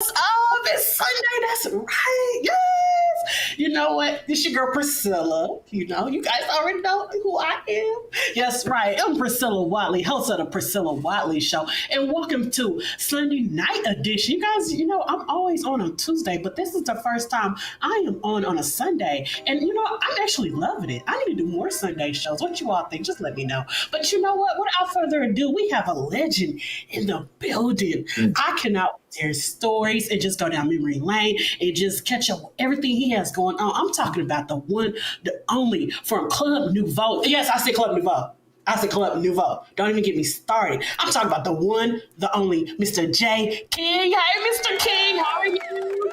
Oh, it's Sunday. That's right. Yes. You know what? This your girl Priscilla. You know, you guys already know who I am. Yes, right. I'm Priscilla Watley, host of the Priscilla Watley Show. And welcome to Sunday night edition. You guys, you know, I'm always on Tuesday, but this is the first time I am on a Sunday. And you know, I'm actually loving it. I need to do more Sunday shows. What you all think? Just let me know. But you know what? Without further ado, we have a legend in the building. I cannot hear stories and just go down memory lane and just catch up with everything he has going on. I'm talking about the one, the only from Club Nouveau. Yes, I said Club Nouveau. I said Club Nouveau. Don't even get me started. I'm talking about the one, the only, Mr. JayKing. Hey, Mr. King, how are you?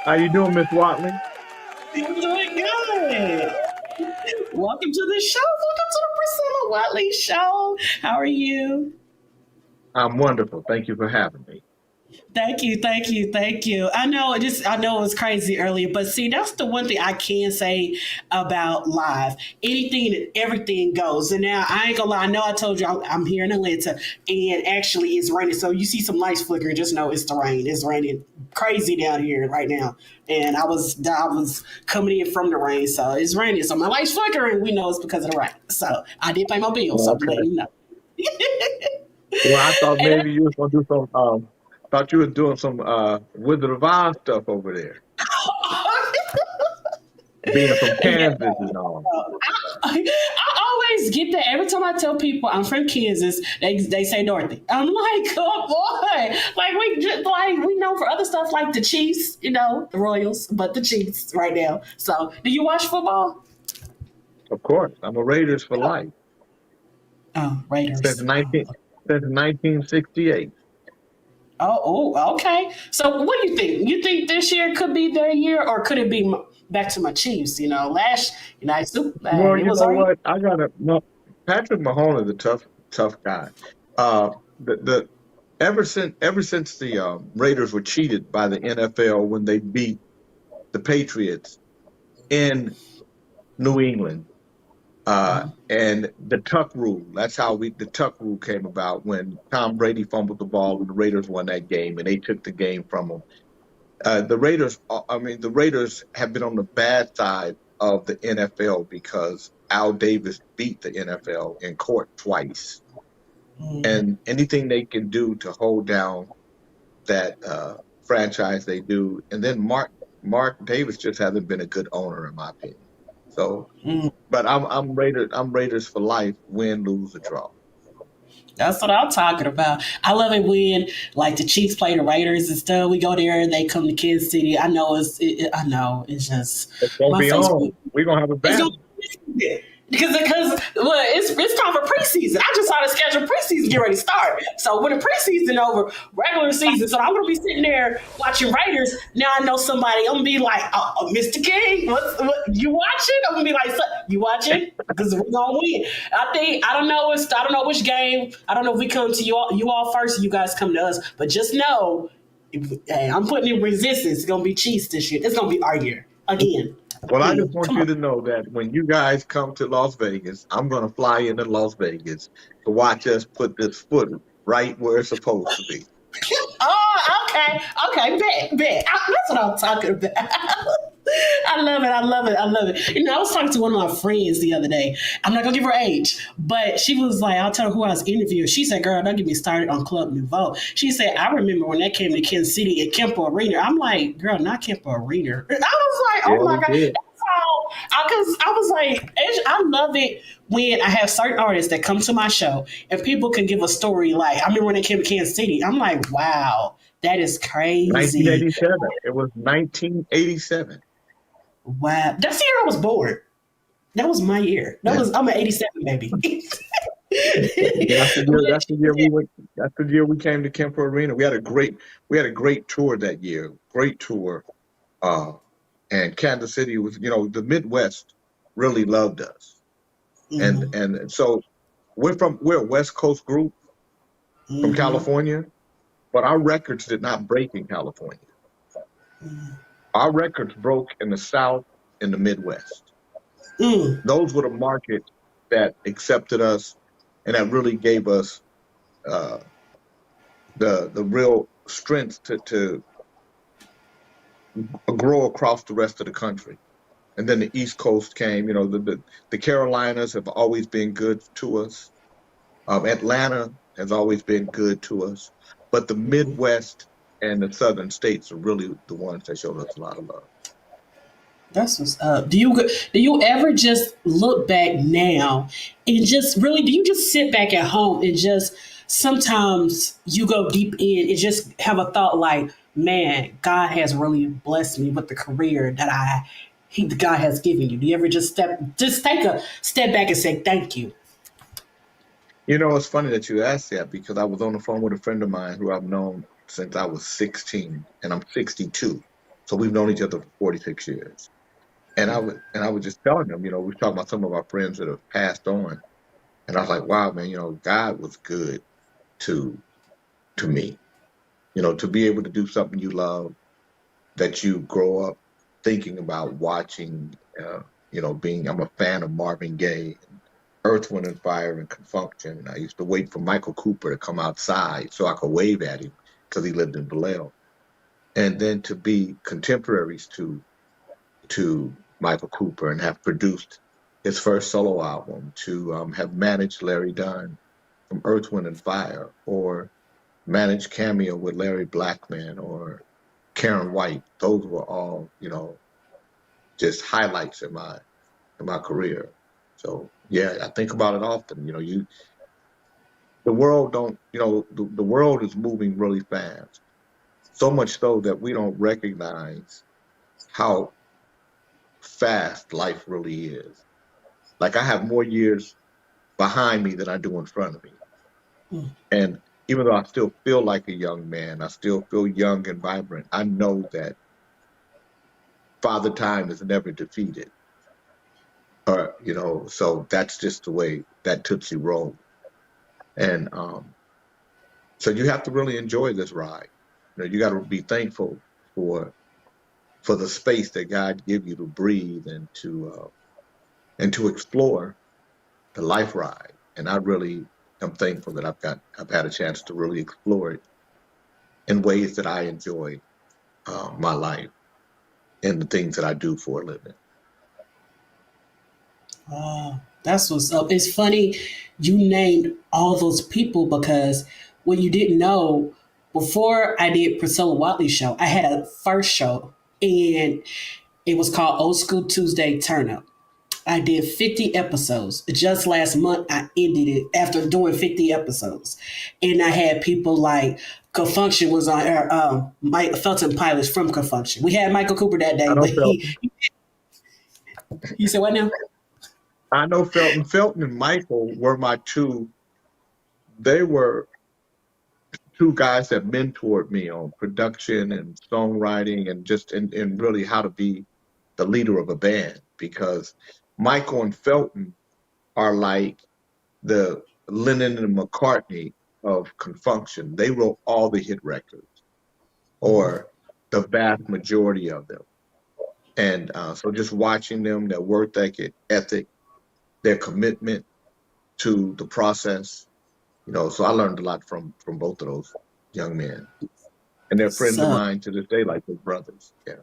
How you doing, Miss Watley? I'm doing good. Welcome to the show. Welcome to the Priscilla Watley Show. How are you? I'm wonderful. Thank you for having me. Thank you, thank you, thank you. I know it was crazy earlier, but see, that's the one thing I can say about live. Anything and everything goes. And now I ain't gonna lie, I know I told you I'm here in Atlanta and actually it's raining. So you see some lights flickering, just know it's the rain. It's raining crazy down here right now. And I was coming in from the rain, so it's raining. So my lights flickering, we know it's because of the rain. So I did pay my bill, so I'm letting Okay. you know. Well, I thought And maybe you was gonna do some. Thought you were doing some Wizard of Oz stuff over there, being from yeah, Kansas and all. I always get that every time I tell people I'm from Kansas. They say Dorothy. I'm like, oh boy, like we know for other stuff like the Chiefs, you know, the Royals, but the Chiefs right now. So, do you watch football? Of course, I'm a Raiders for life Oh, since Raiders. 19 since 1968. Oh, okay. So, what do you think? You think this year could be their year, or could it be back to my Chiefs? You know, Well, it you was know our year. what? I gotta. No, Patrick Mahomes is a tough guy. The ever since the Raiders were cheated by the NFL when they beat the Patriots in New England. And the tuck rule. That's how the tuck rule came about when Tom Brady fumbled the ball and the Raiders won that game and they took the game from them. The Raiders have been on the bad side of the NFL because Al Davis beat the NFL in court twice. Mm. And anything they can do to hold down that franchise, they do. And then Mark Davis just hasn't been a good owner, in my opinion. So, Mm. but I'm Raiders for life, win, lose, or draw. That's what I'm talking about. I love it when like the Chiefs play the Raiders and stuff. We go there and they come to Kansas City. I know it's just It's gonna my be face. on. We're gonna have a It's gonna battle. be because well, it's time for preseason. I just saw the schedule preseason get ready to start. So when the preseason over, regular season. So I'm gonna be sitting there watching Raiders. Now I know somebody. I'm gonna be like, Mr. King, what you watching? I'm gonna be like, you watching? Because we're gonna win. I don't know which game. I don't know if we come to you all first. You guys come to us. But just know, hey, I'm putting in resistance. It's gonna be Chiefs this year. It's gonna be our year again. Well, I just Again. want Come you on. to know that when you guys come to Las Vegas, I'm gonna fly into Las Vegas to watch us put this foot right where it's supposed to be. Oh, okay, bet. That's what I'm talking about. I love it. I love it. I love it. You know, I was talking to one of my friends the other day. I'm not gonna give her age, but she was like, I'll tell her who I was interviewing. She said, "Girl, don't get me started on Club Nouveau." She said, "I remember when that came to Kansas City at Kemper Arena." I'm like, "Girl, not Kemper Arena." I was like, Yeah, "Oh my we god." did. Because I was like, I love it when I have certain artists that come to my show and people can give a story. Like, I remember when they came to Kansas City, I'm like, wow, that is crazy. 1987. It was 1987. Wow. That's the year I was born. That was my year. Yeah. I'm an 87 baby. That's the year. But That's the year we went. That's the year we came to Kemper Arena. We had a great tour that year. Great tour. Uh, and Kansas City was, the Midwest really loved us. And Mhm, and so we're a West Coast group from mhm, California, but our records did not break in California. Our records broke in the South and the Midwest. mm, Those were the markets that accepted us and that really gave us uh, the real strength to grow across the rest of the country. And then the East Coast came. The Carolinas have always been good to us. Atlanta has always been good to us, but the Midwest and the Southern states are really the ones that showed us a lot of love. That's what's up. Do you ever just look back now and just really do you just sit back at home and just sometimes you go deep in and just have a thought like, man, God has really blessed me with the career that God has given you. Do you ever just take a step back and say thank you? It's funny that you asked that because I was on the phone with a friend of mine who I've known since I was 16, and I'm 62. So we've known each other for 46 years. And I was just telling him, we were talking about some of our friends that have passed on. And I was like, wow, man, God was good to me. To be able to do something you love, that you grow up thinking about watching, I'm a fan of Marvin Gaye, Earth, Wind and Fire, and Confunction. I used to wait for Michael Cooper to come outside so I could wave at him because he lived in Vallejo. And then to be contemporaries to Michael Cooper and have produced his first solo album, to have managed Larry Dunn from Earth, Wind and Fire, or managed Cameo with Larry Blackman or Karen White. Those were all, just highlights in my career. So yeah, I think about it often. The world don't, the world is moving really fast. So much so that we don't recognize how fast life really is. Like I have more years behind me than I do in front of me. Mm. And even though I still feel like a young man, I still feel young and vibrant. I know that Father Time is never defeated. So that's just the way that Tootsie roll. And so you have to really enjoy this ride. You got to be thankful for the space that God give you to breathe and to explore the life ride. And I really am thankful that I've had a chance to really explore it in ways that I enjoy my life and the things that I do for a living. Oh, that's what's up. It's funny you named all those people because what you didn't know, before I did Priscilla Watley show, I had a first show and it was called Old School Tuesday Turn Up. I did 50 episodes. Just last month, I ended it after doing 50 episodes. And I had people like Confunction was on air, Mike Felton Pilots from Confunction. We had Michael Cooper that day, I but know Felton. he said, what now? I know Felton. Felton and Michael were my two. They were two guys that mentored me on production and songwriting and just and really how to be the leader of a band, because Michael and Felton are like the Lennon and McCartney of Confunction. They wrote all the hit records, or the vast majority of them. And so just watching them, their work ethic, their commitment to the process, so I learned a lot from both of those young men. And they're friends of So, mine to this day, like they're brothers. Yeah.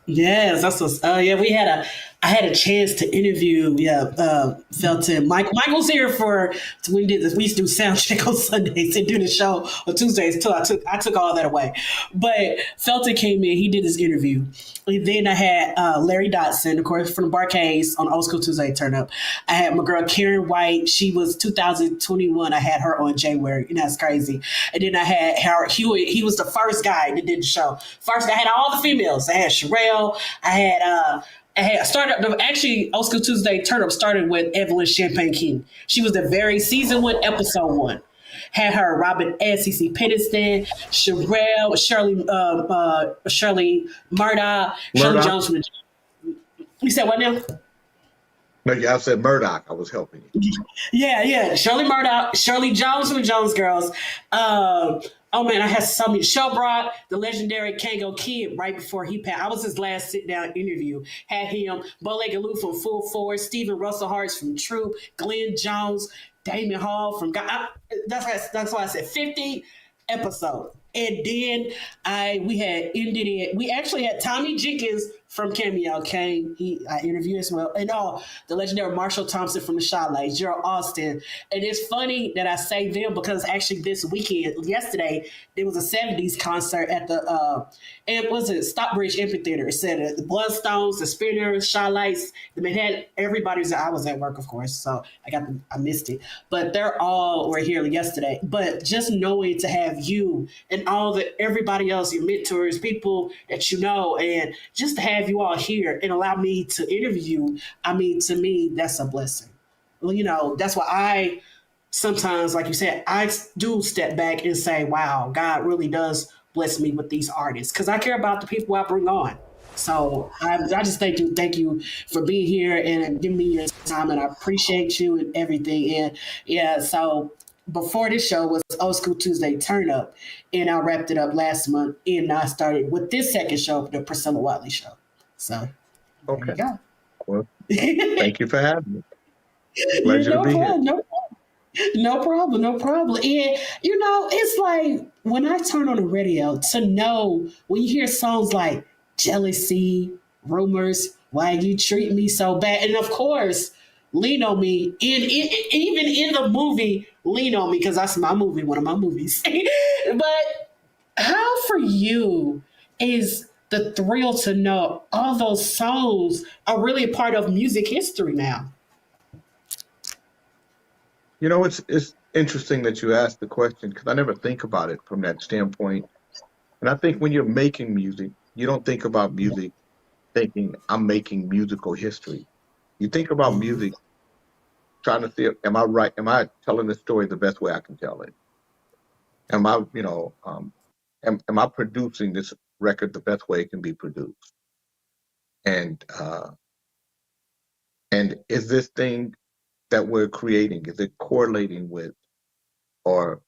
yes, that's what's. Yeah, I had a chance to interview. Yeah, Felton. Michael's here for we did this. We used to do sound check on Sundays and do the show on Tuesdays. Till I took all that away. But Felton came in. He did his interview. And then I had Larry Dotson, of course, from the Barcades on Old School Tuesday Turn Up. I had my girl Karen White. She was 2021. I had her on January. And that's crazy. And then I had Howard Hewitt. He was the first guy that did the show. First, I had all the females. I had Sherelle. I had started actually Old School Tuesday Turn Up started with Evelyn Champagne King. She was the very season 1, episode 1. Had her Robin S. CC Peniston, Sherelle, Shirley Murdoch, Shirley Murdoch? Jones from the. You said what now? No, yeah, I said Murdoch. I was helping you. Yeah. Shirley Murdoch, Shirley Jones from the Jones Girls. Oh man, I had so many. Showbrock, the legendary Kango Kid, right before he passed. I was his last sit down interview. Had him, Bo Legaloo from Full Force, Stephen Russell Harts from Troop, Glenn Jones, Damon Hall from God. That's why I said 50 episodes. And then we had ended it. We actually had Tommy Jenkins from Cameo came. I interviewed as well, and the legendary Marshall Thompson from the Shawlights, Gerald Austin. And it's funny that I say them because actually this weekend, yesterday, there was a '70s concert at the and was it Stockbridge Amphitheater. It said the Bloodstones, the Spinners, Shawlights. They had everybody was. I was at work, of course, so I missed it. But they're all were here yesterday. But just knowing to have you and all the everybody else, your mentors, people that you know, and just to have you all here and allow me to interview you, I mean, to me, that's a blessing. Well, that's why I sometimes, like you said, I do step back and say, wow, God really does bless me with these artists because I care about the people I bring on. So I just thank you for being here and giving me your time, and I appreciate you and everything. And yeah, so before this show was Old School Tuesday Turn Up, and I wrapped it up last month, and I started with this second show, the Pricilla Watley Show. So there you Okay. go. Well, thank you for having me. You Pleasure to no be here. problem, no problem. No problem, no problem. And it's like when I turn on the radio to know when you hear songs like jealousy, rumors, why you treat me so bad, and of course, lean on me. Even in the movie, lean on me because that's my movie, one of my movies. But how for you is the thrill to know all those songs are really a part of music history now? It's interesting that you asked the question because I never think about it from that standpoint. And I think when you're making music, you don't think about music thinking I'm making musical history. You think about Mhm. music trying to see, am I right? Am I telling the story the best way I can tell it? Am I, am I producing this record the best way it can be produced? And and is this thing that we're creating, is it correlating with, or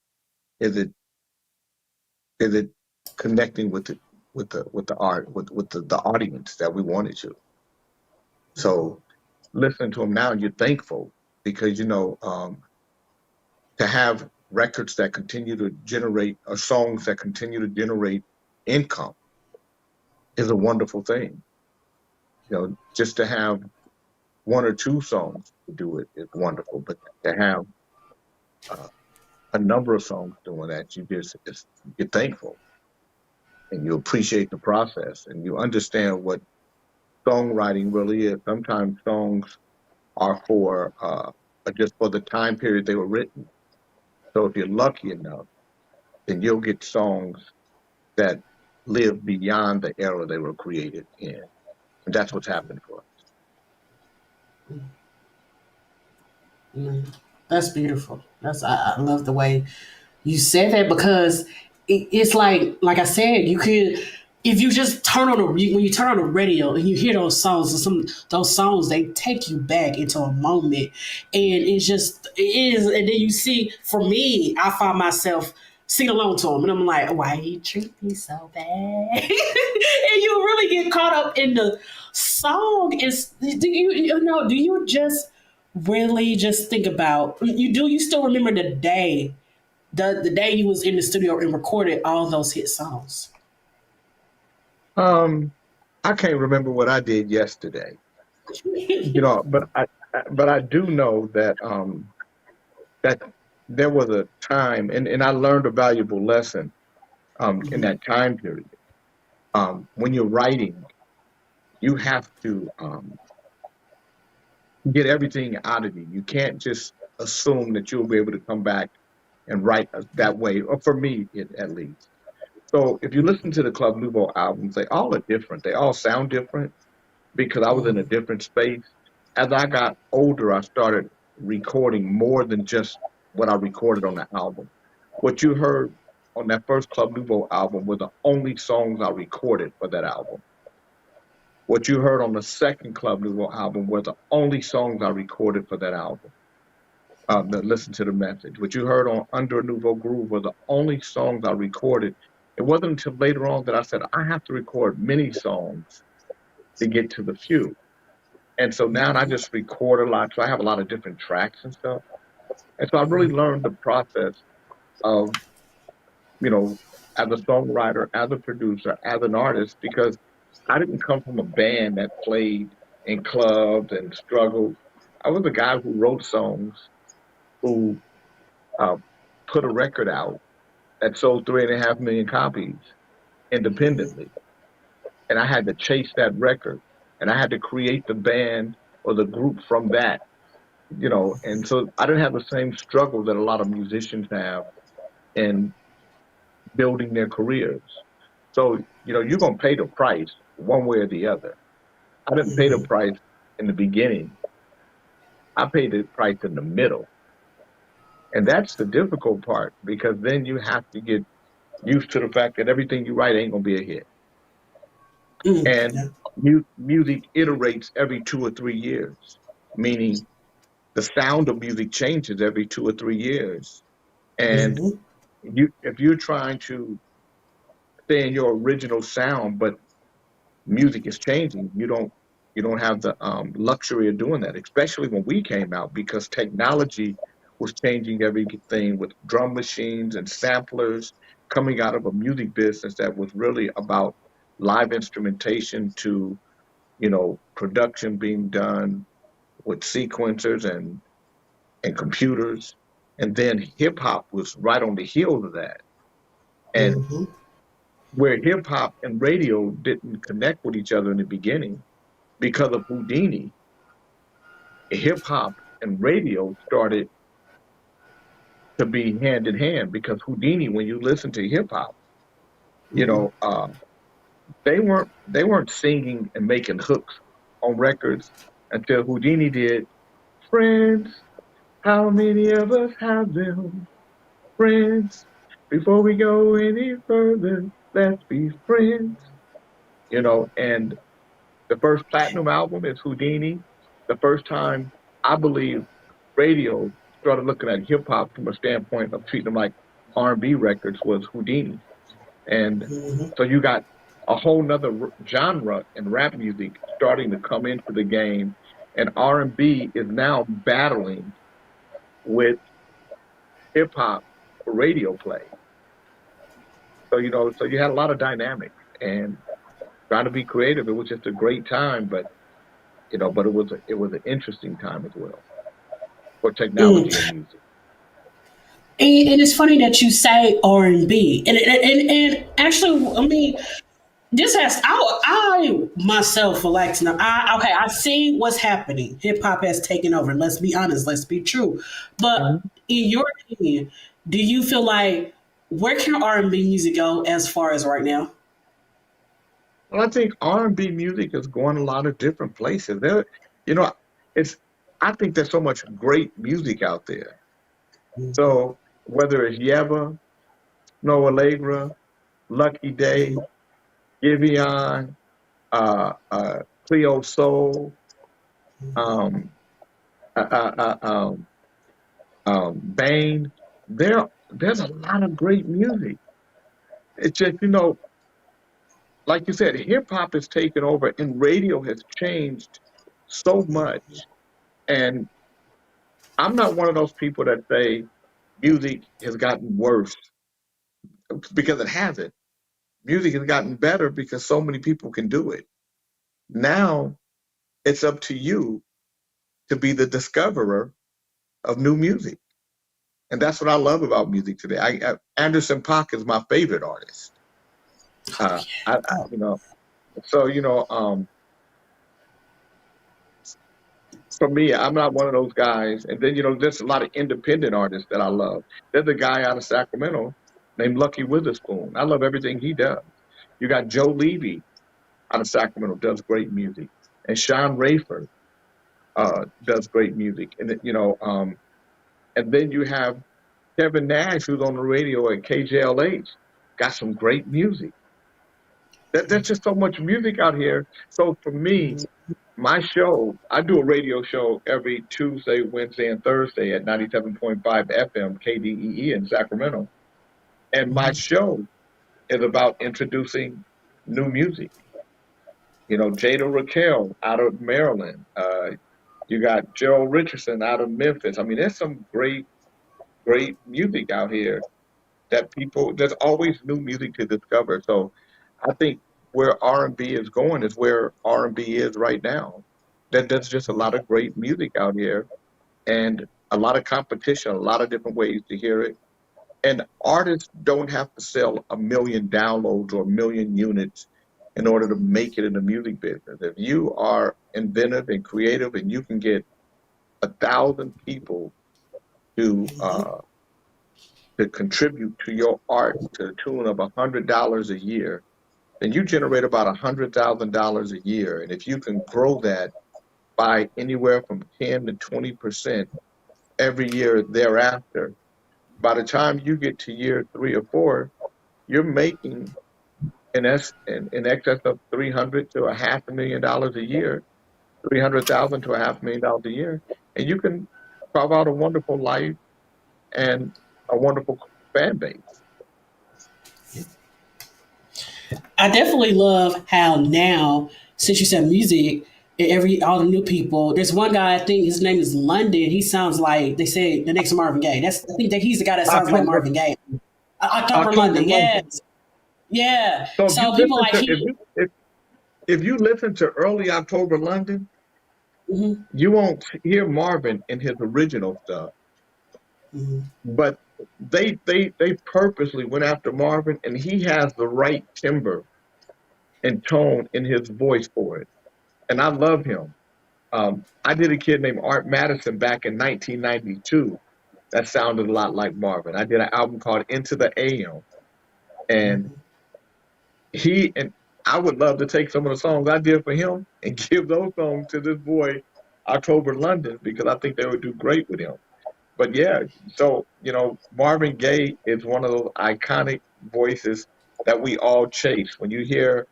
is it is it connecting with the art with the audience that we wanted to? So listening to them now, you're thankful because to have records that continue to generate or songs that continue to generate income is a wonderful thing. Just to have one or two songs to do it is wonderful, but to have uh, a number of songs doing that, you're thankful and you appreciate the process and you understand what songwriting really is. Sometimes songs are just for the time period they were written. So if you're lucky enough, then you'll get songs that live beyond the era they were created in. And that's what's happened for us. Mm, that's beautiful. I love the way you said that because it's like I said, you could if you just turn on when you turn on the radio and you hear those songs and some those songs they take you back into a moment and it is and then you see for me I find myself singing along to them and I'm like why you treat me so bad and you really get caught up in the song is do you just really just think about you still remember the day you was in the studio and recorded all those hit songs. Um, I can't remember what I did yesterday, but I do know that there was a time, and I learned a valuable lesson in Mhm. that time period. When you're writing, you have to get everything out of you. You can't just assume that you'll be able to come back and write that way, or for me, at least. So if you listen to the Club Nouveau albums, they all are different. They all sound different because I was in a Mhm. different space. As I got older, I started recording more than just what I recorded on the album. What you heard on that first Club Nouveau album were the only songs I recorded for that album. What you heard on the second Club Nouveau album were the only songs I recorded for that album. Listen to the message. What you heard on Under a Nouveau Groove were the only songs I recorded. It wasn't until later on that I said I have to record many songs to get to the few. And so now I just record a lot. So I have a lot of different tracks and stuff. And so I really learned the process of, you know, as a songwriter, as a producer, as an artist, because I didn't come from a band that played in clubs and struggled. I was a guy who wrote songs, who uh, put a record out that sold 3.5 million copies independently. And I had to chase that record, and I had to create the band or the group from that, and so I didn't have the same struggle that a lot of musicians have in building their careers. So, you're going to pay the price one way or the other. I didn't pay the price in the beginning. I paid the price in the middle. And that's the difficult part, because then you have to get used to the fact that everything you write ain't going to be a hit. And Yeah. music iterates every 2 or 3 years, meaning the sound of music changes every 2 or 3 years. And Mm-hmm. if you're trying to stay in your original sound, but music is changing, you don't have the luxury of doing that, especially when we came out, because technology was changing everything, with drum machines and samplers coming out of a music business that was really about live instrumentation to production being done with sequencers and computers. And then hip hop was right on the heels of that. And Mm-hmm. where hip hop and radio didn't connect with each other in the beginning because of Houdini, hip hop and radio started to be hand in hand, because Houdini, when you listen to hip hop, you Mm-hmm. know, uh, they weren't singing and making hooks on records until Houdini did "Friends, how many of us have them? Friends, before we go any further, let's be friends." And the first platinum album is Houdini. The first time, I believe, radio started looking at hip hop from a standpoint of treating them like R&B records was Houdini. And Mm-hmm. so you got a whole nother genre in rap music starting to come into the game, and R&B is now battling with hip hop for radio play. So you had a lot of dynamics, and trying to be creative. It was just a great time, but it was an interesting time as well for technology and music. And it's funny that you say R and B, and actually, I mean, this has I myself would like to know. Okay, I see what's happening. Hip hop has taken over. Let's be honest. Let's be true. But Mhm. in your opinion, do you feel like where can R and B music go as far as right now? Well, I think R&B music is going a lot of different places. You know, it's. I think there's so much great music out there. So whether it's Yeva, Snow Allegra, Lucky Day, Giveon, Cleo Soul, um, uh, uh, uh, um, Bane, there's a lot of great music. It's just, like you said, hip hop has taken over and radio has changed so much. And I'm not one of those people that say music has gotten worse, because it hasn't. Music has gotten better because so many people can do it. Now it's up to you to be the discoverer of new music. And that's what I love about music today. Anderson .Paak is my favorite artist. I Oh, so for me, I'm not one of those guys. And then there's a lot of independent artists that I love. There's a guy out of Sacramento named Lucky Witherspoon. I love everything he does. You got Joe Levy out of Sacramento, does great music, and Sean Rayford does great music. And then you have Kevin Nash, who's on the radio at KJLH, got some great music. There's just so much music out here. So for me, my show, I do a radio show every Tuesday, Wednesday, and Thursday at 97.5 FM KDEE in Sacramento. And my show is about introducing new music. Jada Raquel out of Maryland. You got Gerald Richardson out of Memphis. I mean, there's some great, great music out here that people, there's always new music to discover. So I think where R&B is going is where R&B is right now. That there's just a lot of great music out here and a lot of competition, a lot of different ways to hear it. And artists don't have to sell a million downloads or a million units in order to make it in the music business. If you are inventive and creative and you can get 1,000 people to to contribute to your art to the tune of $100 a year, then you generate about $100,000 a year. And if you can grow that by anywhere from 10 to 20% every year thereafter, by the time you get to year 3 or 4, you're making in excess of 300 to a $500,000 a year, 300,000 to a $500,000 a year, and you can carve out a wonderful life and a wonderful fan base. I definitely love how now, since you said music, all the new people. There's one guy, I think his name is London. He sounds like they say the next Marvin Gaye. I think that he's the guy that sounds like October Marvin Gaye. October October London, London. yes, yeah. So if you So people listen like to he. if you listen to early October London, Mhm, you won't hear Marvin in his original stuff. mhm, But they purposely went after Marvin, and he has the right timbre and tone in his voice for it. And I love him. I did a kid named Art Madison back in 1992 that sounded a lot like Marvin. I did an album called Into the AM, and mhm. he and I would love to take some of the songs I did for him and give those songs to this boy, October London, because I think they would do great with him. But yeah, so Marvin Gaye is one of those iconic voices that we all chase. When you hear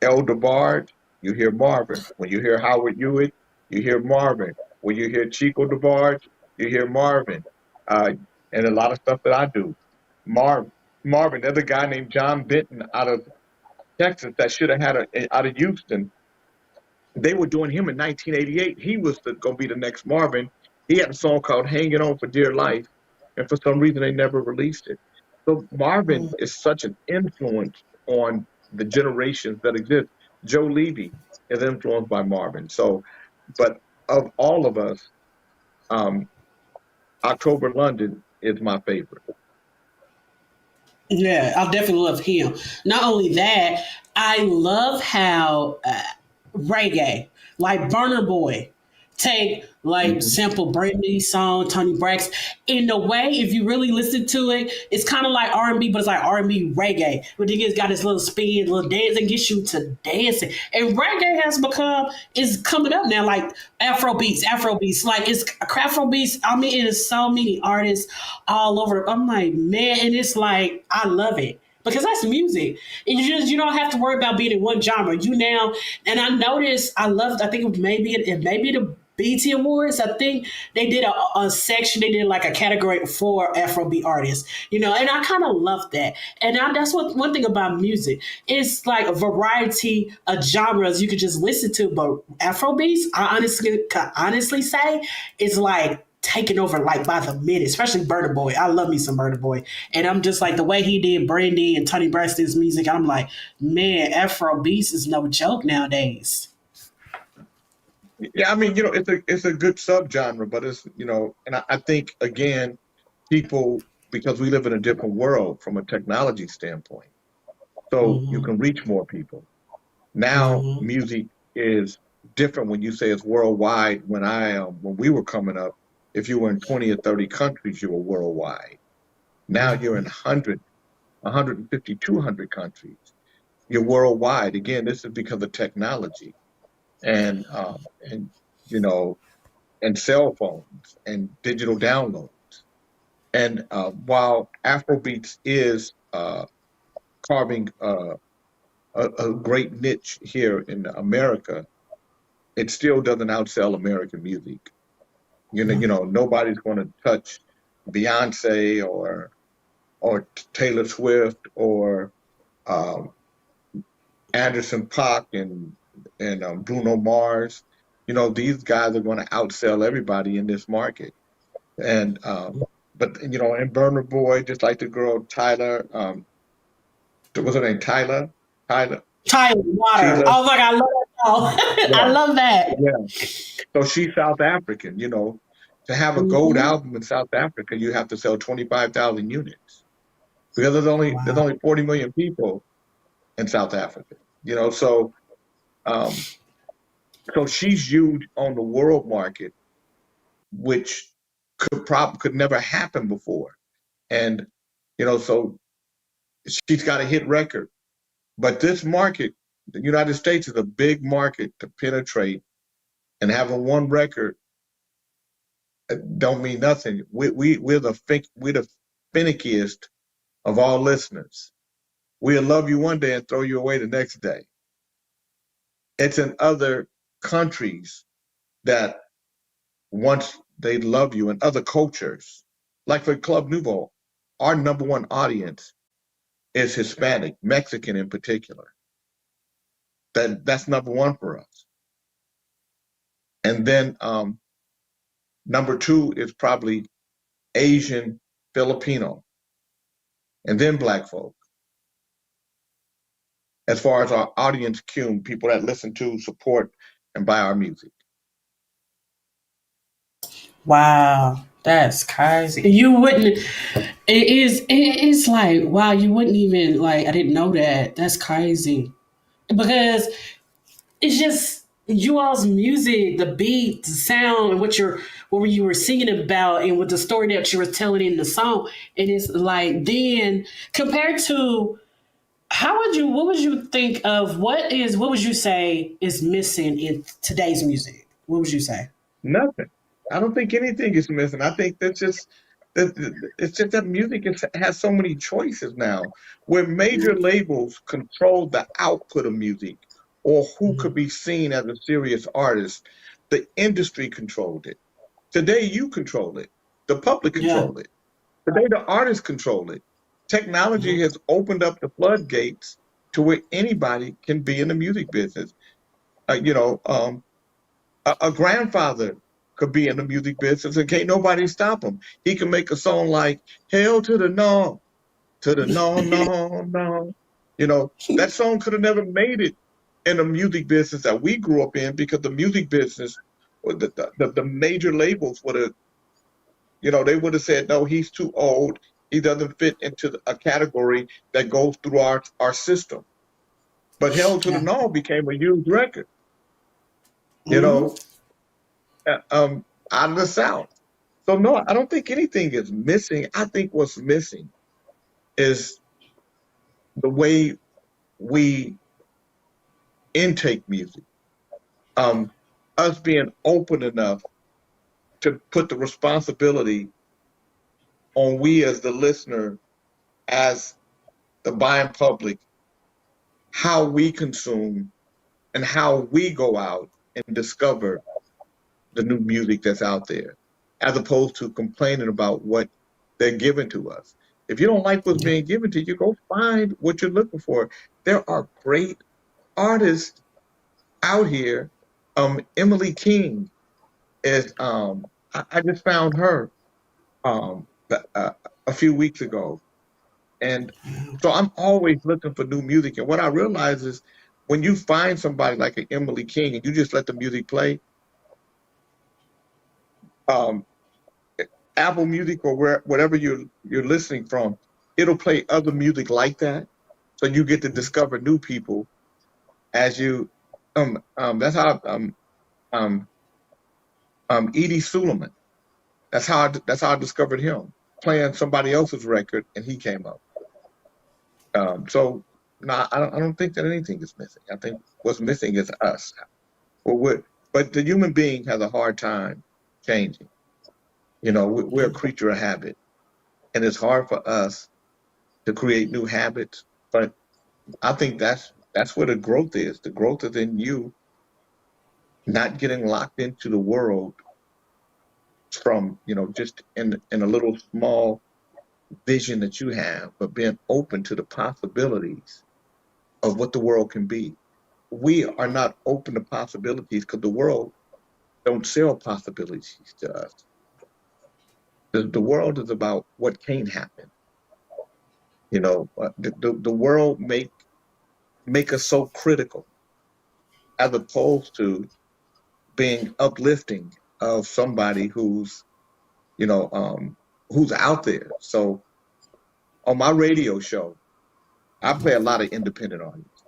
El DeBarge, you hear Marvin. When you hear Howard Hewitt, you hear Marvin. When you hear Chico DeBarge, you hear Marvin. Uh, and a lot of stuff that I do, Marv Marvin. There's a guy named John Benton out of Texas that should have had out of Houston. They were doing him in 1988. He was going to be the next Marvin. He had a song called "Hanging On for Dear Life," and for some reason they never released it. So Marvin is such an influence on the generations that exist. Joe Levy is influenced by Marvin. So, but of all of us, um, October London is my favorite. Yeah, I definitely love him. Not only that, I love how reggae, like Burner Boy, take like Hmm. sample Brandy song, Tony Braxton. In a way, if you really listen to it, it's kind of like R&B, but it's like R&B reggae. But then it's got this little spin, little dance, and gets you to dancing. And reggae is coming up now, like Afro beats. Like it's Afro beats. I mean, it is so many artists all over. I'm like, man, and it's like I love it because that's music. And you don't have to worry about being in one genre. You now, and I noticed I loved. I think it maybe the BT Awards. I think they did a section. They did like a category for Afrobeat artists. And I kind of love that. And that's what one thing about music. It's like a variety of genres you could just listen to. But Afrobeats, I honestly can honestly say, is like taken over like by the minute, especially Burna Boy. I love me some Burna Boy. And I'm just like the way he did Brandy and Tony Braxton's music, I'm like, man, Afro beats is no joke nowadays. Yeah, I mean, it's a good subgenre, but and I think again, people because we live in a different world from a technology standpoint, so you Hmm. can reach more people. Now, Hmm. music is different when you say it's worldwide. When we were coming up, if you were in 20 or 30 countries, you were worldwide. Now you're in 150, 200 countries. You're worldwide. Again, this is because of technology and you know and cell phones and digital downloads. And while Afrobeats is carving a great niche here in America, it still doesn't outsell American music. Nobody's going to touch Beyonce or Taylor Swift or um, Anderson .Paak and Bruno Mars. These guys are going to outsell everybody in this market. And but and Burner Boy, just like the girl Tyler, what's her name? Tyler, Tyler Water. Tila. I was like, I love that song. I Yeah, love that. yeah. So she's South African. To have a gold Hmm. album in South Africa, you have to sell 25,000 units because there's Wow. only 40 million people in South Africa. Um, so she's huge on the world market, which could never happen before. And so she's got a hit record. But this market, the United States, is a big market to penetrate, and having one record don't mean nothing. We're the finickiest of all listeners. We'll love you one day and throw you away the next day. It's in other countries that once they love you, in other cultures, like for Club Nouveau, our number one audience is Hispanic, Mexican in particular. That's number one for us. And then number two is probably Asian, Filipino, and then Black folk. As far as our audience queue, people that listen to, support, and buy our music. Wow. That's crazy. You wouldn't. It is. It is like wow. You wouldn't even like. I didn't know that. That's crazy. Because it's just you all's music, the beat, the sound, and what you were singing about, and with the story that you were telling in the song, and it's like then compared to what would you think of what would you say is missing in today's music? What would you say? Nothing. I don't think anything is missing. I think it's just that music has so many choices now, where major labels control the output of music or who could be seen as a serious artist. The industry controlled it. Today, you control it. The public Yeah. control it. Today, the artists control it. Technology has opened up the floodgates to where anybody can be in the music business. Uh, you know, um, a grandfather could be in the music business and can't nobody stop him. He can make a song like "Hell to the no, no, no." That song could have never made it in the music business that we grew up in because the music business, or the major labels would have, they would have said, no, he's too old. He doesn't fit into a category that goes through our system. But "Hell to the Yeah. No" became a huge record, you Hmm. know, out of the South. So no, I don't think anything is missing. I think what's missing is the way we intake music. Um, Us being open enough to put the responsibility on we as the listener, as the buying public, how we consume and how we go out and discover the new music that's out there, as opposed to complaining about what they're giving to us. If you don't like what's Yeah. being given to you, go find what you're looking for. There are great artists out here. Emily King is. I just found her um, a few weeks ago, and so I'm always looking for new music. And what I realize is when you find somebody like an Emily King and you just let the music play, um, Apple Music or whatever you're listening from, it'll play other music like that. So you get to discover new people as you that's how um Edie Suleiman. That's how I discovered him, playing somebody else's record and he came up. So no, I don't think that anything is missing. I think what's missing is us. But the human being has a hard time changing. We're a creature of habit, and it's hard for us to create new habits. But I think that's where the growth is. The growth is in you not getting locked into the world from just in a little small vision that you have, but being open to the possibilities of what the world can be. We are not open to possibilities because the world don't sell possibilities to us. The world is about what can't happen. The world make us so critical as opposed to being uplifting of somebody you know, um, who's out there. So on my radio show, I play a lot of independent artists.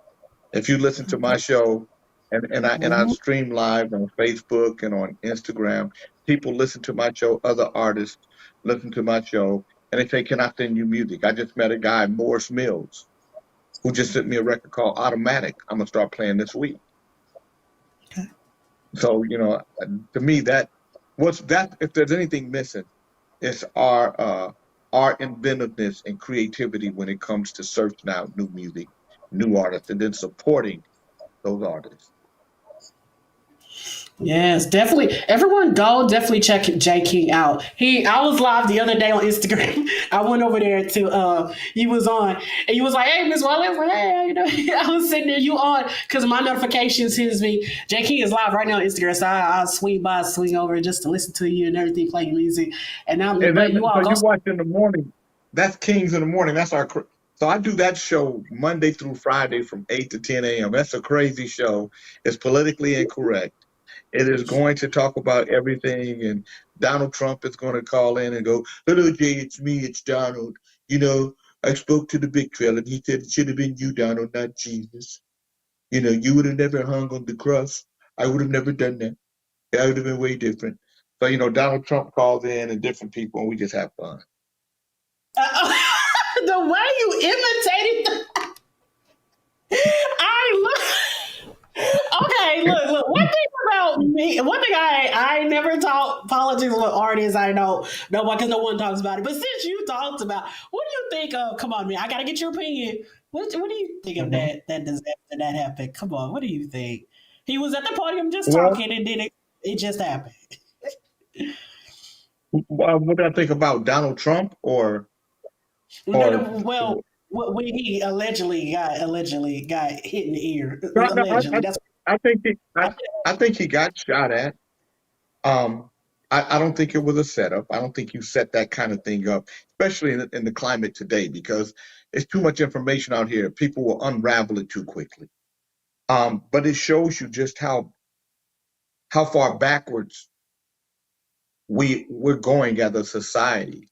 If you listen to my show, and I Mhm. stream live on Facebook and on Instagram, people listen to my show. Other artists listen to my show, and they say, "Can I send you music?" I just met a guy, Morris Mills, who just sent me a record called Automatic. I'm gonna start playing this week. Okay. So to me, what's that? If there's anything missing, it's our inventiveness and creativity when it comes to searching out new music, new artists, and then supporting those artists. Yes, definitely. Everyone go definitely check JayKing out. I was live the other day on Instagram. I went over there to he was on and he was like, "Hey, Miss Watley." I was like, "Hey, I was sitting there, you on?" Because my notification sends me JayKing is live right now on Instagram. So I'll swing over just to listen to you and everything, play your music. And now And but then, you all so go. you watch in the morning. That's Kings in the morning. That's So I do that show Monday through Friday from 8 to 10 a.m. That's a crazy show. It's politically incorrect. It is going to talk about everything, and Donald Trump is going to call in and go, "Hello, Jay, it's me, it's Donald. You know, I spoke to the big trail, and he said it should have been you, Donald, not Jesus. You would have never hung on the cross. I would have never done that. That would have been way different." So, Donald Trump calls in and different people, and we just have fun. The way you imitated I look. Okay, look. One thing about me, one thing I never talk politics with artists. I know nobody because no one talks about it. But since you talked about, what do you think of? Come on, man, I gotta get your opinion. What do you think of Hmm. that disaster that happened? Come on, what do you think? He was at the podium just Well, talking, and then it just happened. what do I think about Donald Trump No, or no, well, when he allegedly got hit in the ear, no, no, allegedly. That's I think I, I think he got shot at. Um, I don't think it was a setup. I don't think you set that kind of thing up, especially in the climate today, because it's too much information out here. People will unravel it too quickly. But it shows you just how far backwards we're going as a society.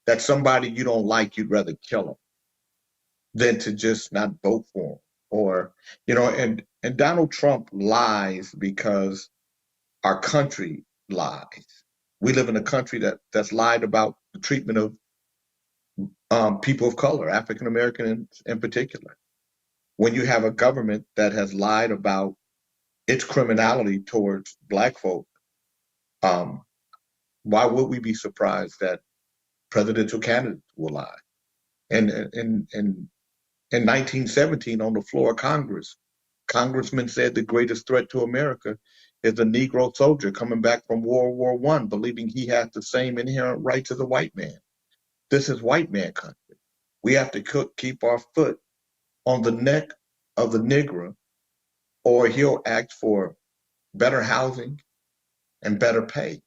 That somebody you don't like, you'd rather kill them than to just not vote for them. Or and Donald Trump lies because our country lies. We live in a country that's lied about the treatment of people of color, African Americans in particular. When you have a government that has lied about its criminality towards Black folk, um, why would we be surprised that presidential candidates will lie? And in 1917, on the floor of Congress, Congressman said the greatest threat to America is a Negro soldier coming back from World War I, believing he has the same inherent rights as a white man. This is white man country. We have to keep our foot on the neck of the Negro, or he'll ask for better housing and better pay.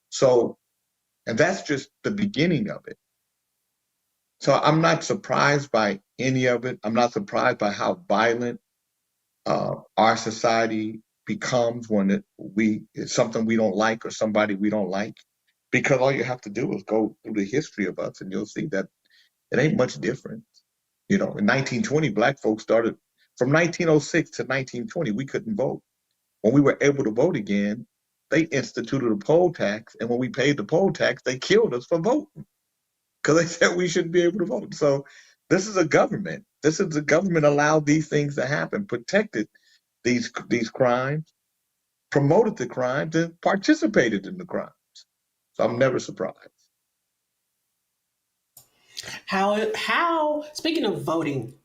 So, and that's just the beginning of it. So I'm not surprised by any of it. I'm not surprised by how violent our society becomes when it's something we don't like or somebody we don't like, because all you have to do is go through the history of us and you'll see that it ain't much different. In 1920, Black folks started from 1906 to 1920. We couldn't vote. When we were able to vote again, they instituted a poll tax, and when we paid the poll tax, they killed us for voting because they said we shouldn't be able to vote. So this is a government. This is the government allowed these things to happen, protected these crimes, promoted the crimes, and participated in the crimes. So I'm never surprised. how speaking of voting,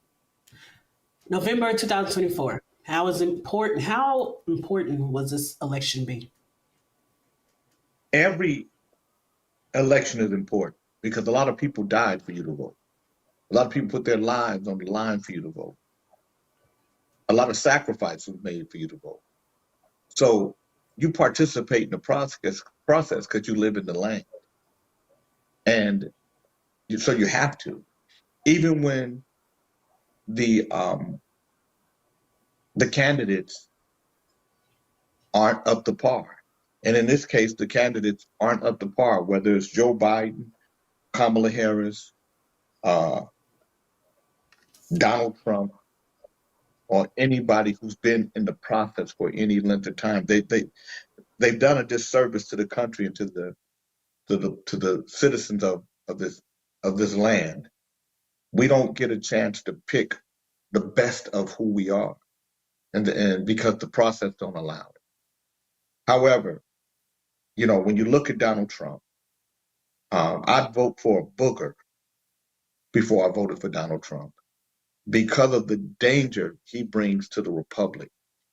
November 2024. How important was this election be? Every election is important because a lot of people died for you to vote. A lot of people put their lives on the line for you to vote. A lot of sacrifice was made for you to vote. So you participate in the process because you live in the land. And so you have to, even when the um, the candidates aren't up to par. And in this case, the candidates aren't up to par, whether it's Joe Biden, Kamala Harris, uh, Donald Trump, or anybody who's been in the process for any length of time. They've done a disservice to the country and to the citizens of this land. We don't get a chance to pick the best of who we are, and because the process don't allow it. However, when you look at Donald Trump, I'd vote for a Booker before I voted for Donald Trump because of the danger he brings to the republic.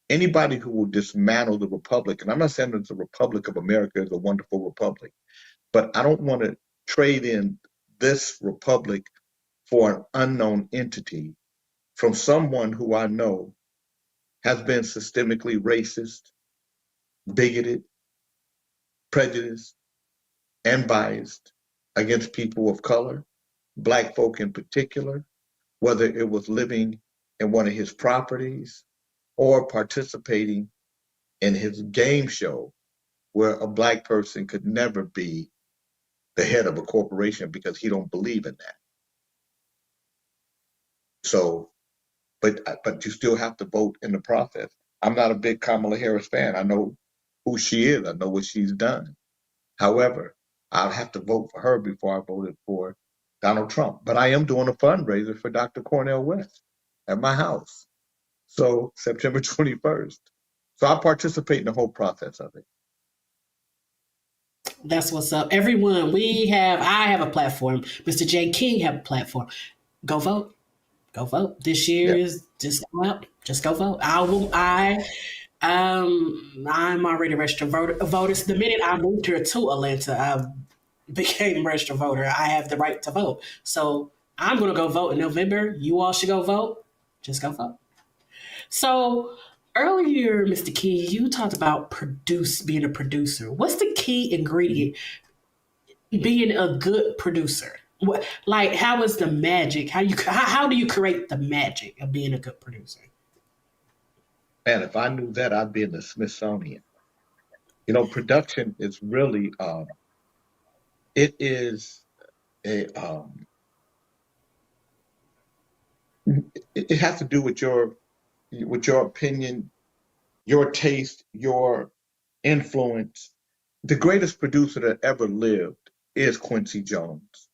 Anybody who will dismantle the republic, and I'm not saying that the Republic of America is a wonderful republic, but I don't want to trade in this republic for an unknown entity from someone who I know has been systemically racist, bigoted, prejudiced, and biased against people of color, Black folk in particular, whether it was living in one of his properties or participating in his game show where a Black person could never be the head of a corporation because he don't believe in that. So, but you still have to vote in the process. I'm not a big Kamala Harris fan. I know who she is. I know what she's done. However, I'll have to vote for her before I voted for Donald Trump. But I am doing a fundraiser for Dr. Cornel West at my house. So September 21st. So I participate in the whole process of it. That's what's up. Everyone, I have a platform. Mr. JayKing have a platform. Go vote. Go vote. This year Yeah. is just go out. Just go vote. I'm already a registered voter. The minute I moved here to Atlanta, I became a registered voter. I have the right to vote. So I'm gonna go vote in November. You all should go vote. Just go vote. So earlier, Mr. Key, you talked about being a producer. What's the key ingredient being a good producer? Like, how is the magic? How do you create the magic of being a good producer? And if I knew that, I'd be in the Smithsonian. Production is really it is a it has to do with your opinion, your taste, your influence. The greatest producer that ever lived is Quincy Jones.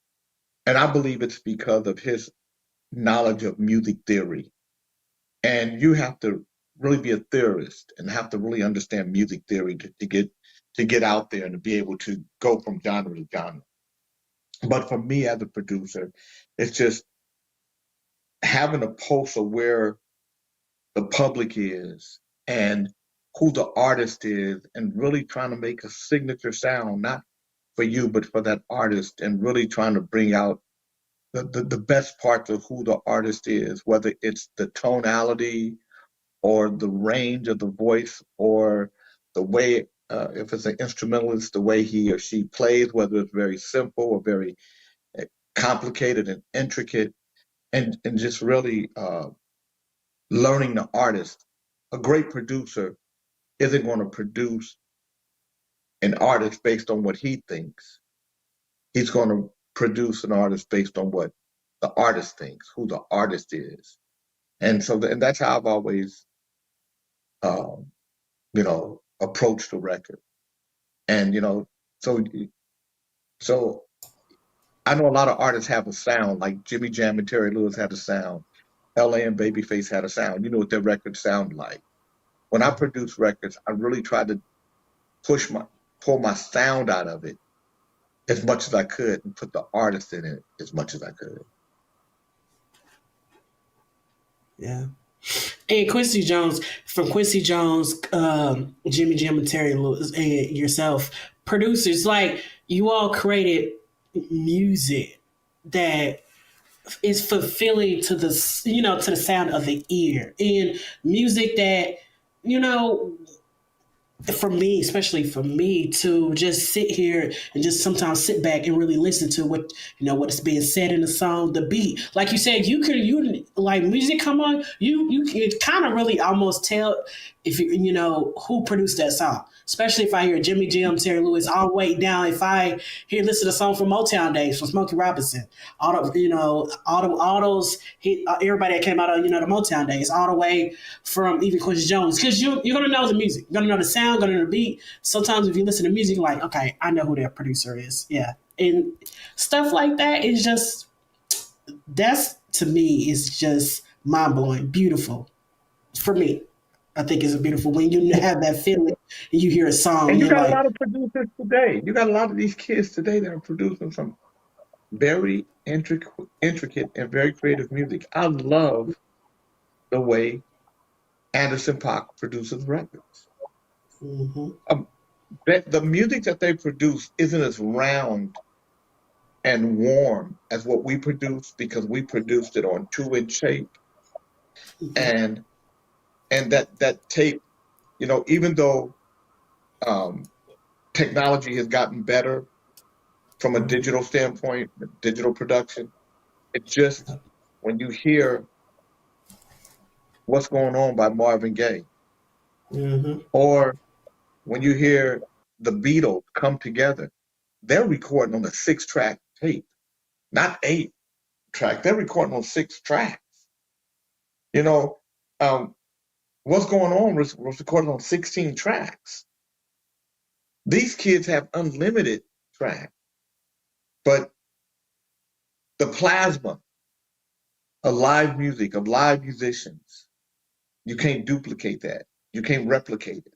And I believe it's because of his knowledge of music theory. And you have to really be a theorist and have to really understand music theory to get out there and to be able to go from genre to genre. But for me as a producer, it's just having a pulse of where the public is and who the artist is and really trying to make a signature sound, not for you, but for that artist, and really trying to bring out the best parts of who the artist is, whether it's the tonality or the range of the voice or the way, if it's an instrumentalist, the way he or she plays, whether it's very simple or very complicated and intricate, and just really learning the artist. A great producer isn't going to produce an artist based on what he thinks. He's going to produce an artist based on what the artist thinks, who the artist is. And so and that's how I've always, um, approached the record. And, so, so I know a lot of artists have a sound, like Jimmy Jam and Terry Lewis had a sound. LA and Babyface had a sound. You know what their records sound like. When I produce records, I really try to pull my sound out of it as much as I could and put the artist in it as much as I could. Yeah. And Quincy Jones, from Quincy Jones, Jimmy Jam and Terry Lewis, and yourself, producers, like you all created music that is fulfilling to to the sound of the ear, and music that you know for me, especially for me, to just sit here and just sometimes sit back and really listen to what what is being said in the song, the beat. Like you said, you like music come on, you can kind of really almost tell if who produced that song. Especially if I hear Jimmy Jam, Terry Lewis, all the way down. If I hear listen to a song from Motown days from Smokey Robinson, all the all those everybody that came out of the Motown days, all the way from even Quincy Jones, because you're gonna know the music, you're gonna know the sound, gonna know the beat. Sometimes if you listen to music, you're like, okay, I know who that producer is, yeah, and stuff like that is just that's to me is just mind blowing, beautiful for me. I think it's beautiful when you have that feeling and you hear a song And and you you're got a like, lot of producers today. You got a lot of these kids today that are producing some very intricate and very creative music. I love the way Anderson .Paak produces records. mm-hmm, Um, the music that they produce isn't as round and warm as what we produce because we produced it on 2-inch tape, mm-hmm, and that tape, even though um, technology has gotten better from a digital standpoint, digital production, it just when you hear "What's Going On" by Marvin Gaye, mm-hmm, or when you hear the Beatles come together, they're recording on a 6-track tape, not 8-track. They're recording on 6 tracks. You know, um, What's Going On was recorded on 16 tracks. These kids have unlimited tracks, but the plasma of live music, of live musicians, you can't duplicate that. You can't replicate it.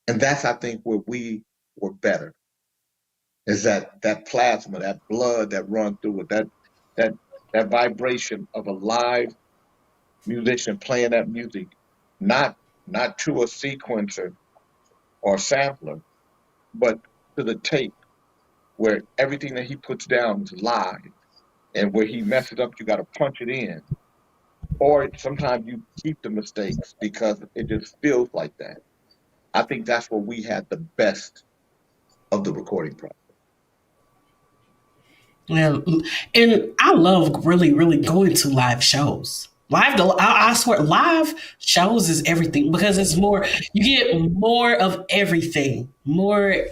And that's, I think, where we were better, is that plasma, that blood that run through it, that that vibration of a live musician playing that music, not not to a sequencer or sampler, but to the tape where everything that he puts down is live, and where he messes up, you got to punch it in. Or sometimes you keep the mistakes because it just feels like that. I think that's where we had the best of the recording process. yeah, and I love really, really going to live shows. I swear, live shows is everything because it's more. You get more of everything, more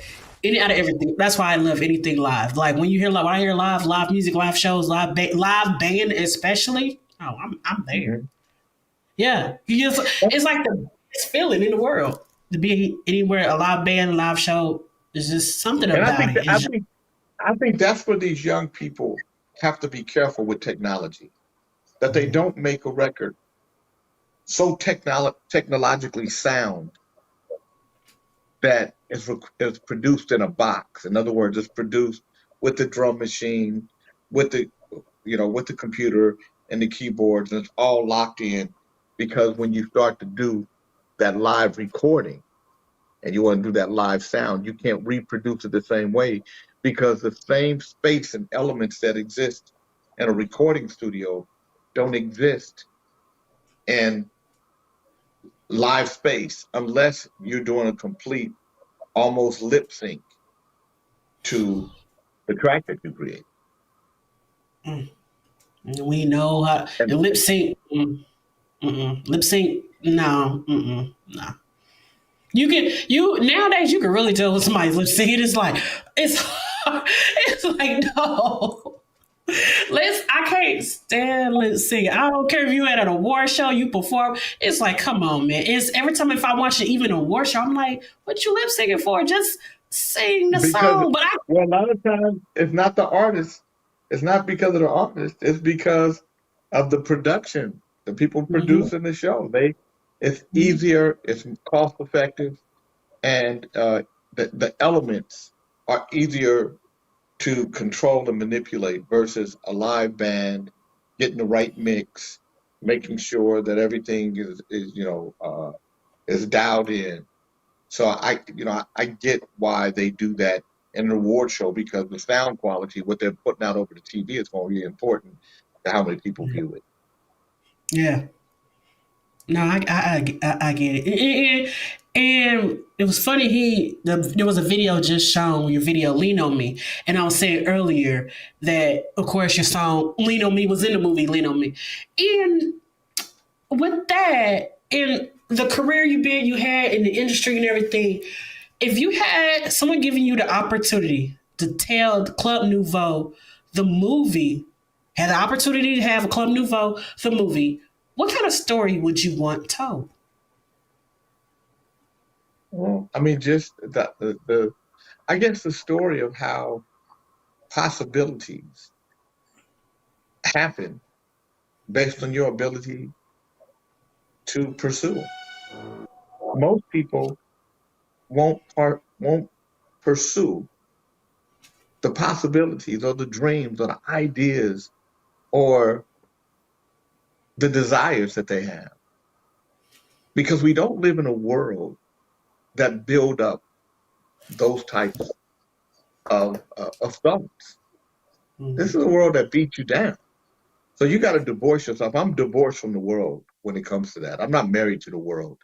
any out of everything. That's why I love anything live. Like when you hear when I hear live music, live shows, live band, especially. Oh, I'm there. Mhm. Yeah, it's like the best feeling in the world to be anywhere. A live band, a live show. There's just something And I about think it. that, I It's just, think I think that's where these young people have to be careful with technology, that they don't make a record so technologically sound that is produced in a box. In other words, it's produced with the drum machine, with the computer and the keyboards, and it's all locked in. Because when you start to do that live recording and you want to do that live sound, you can't reproduce it the same way because the same space and elements that exist in a recording studio don't exist in live space unless you're doing a complete, almost lip sync to the track that you create. we know how And and lip sync. Lip sync, no, no. You can you nowadays you can really tell when somebody's lip syncing. It's like it's it's like no. I can't stand lip sync. I don't care if you at an award show, you perform. It's like, come on, man. It's every time if I watch it, even an award show, I'm like, what you lip syncing for? Just sing the because, song. But I well, a lot of times it's not the artist, it's not because of the artist, it's because of the production, the people Mhm. producing the show. It's Mhm. easier, it's cost effective, and the elements are easier to control and manipulate versus a live band getting the right mix, making sure that everything is dialed in. So I get why they do that in an award show because the sound quality, what they're putting out over the TV, is going to be important to how many people view it. Yeah. No, I get it. And it was funny. There was a video just shown, your video "Lean on Me," and I was saying earlier that, of course, your song "Lean on Me" was in the movie "Lean on Me," and with that, in the career you had in the industry and everything, if you had someone giving you the opportunity to tell the Club Nouveau the movie, had the opportunity to have a Club Nouveau the movie, what kind of story would you want told? Well, I mean, just the I guess the story of how possibilities happen based on your ability to pursue them. Most people won't pursue the possibilities or the dreams or the ideas or the desires that they have because we don't live in a world that build up those types of thoughts. This is Mhm. a world that beats you down. So you got to divorce yourself. I'm divorced from the world when it comes to that. I'm not married to the world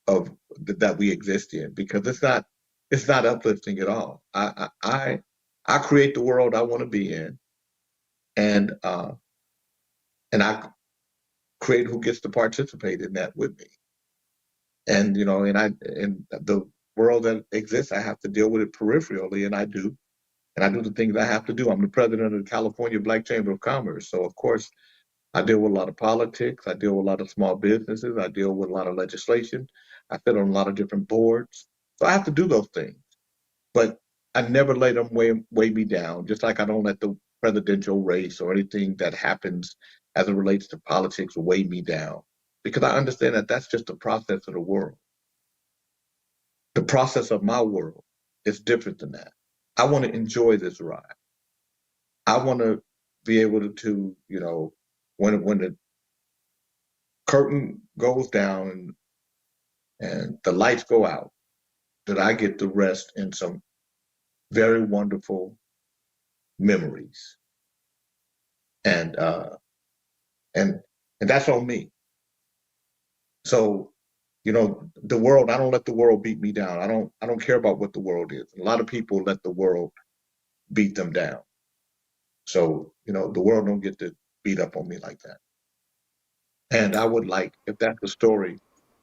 of that we exist in because it's not uplifting at all. I create the world I want to be in, and and I create who gets to participate in that with me. And in the world that exists, I have to deal with it peripherally, and I do. And I do the things I have to do. I'm the president of the California Black Chamber of Commerce, so of course I deal with a lot of politics. I deal with a lot of small businesses. I deal with a lot of legislation. I sit on a lot of different boards. So I have to do those things. But I never let them weigh me down, just like I don't let the presidential race or anything that happens as it relates to politics weigh me down. Because I understand that that's just the process of the world. The process of my world is different than that. I want to enjoy this ride. I want to be able to when the curtain goes down and the lights go out, that I get to rest in some very wonderful memories. And and and that's on me. So, the world, I don't let the world beat me down. I don't care about what the world is. A lot of people let the world beat them down. So, the world don't get to beat up on me like that. And I would like, if that's the story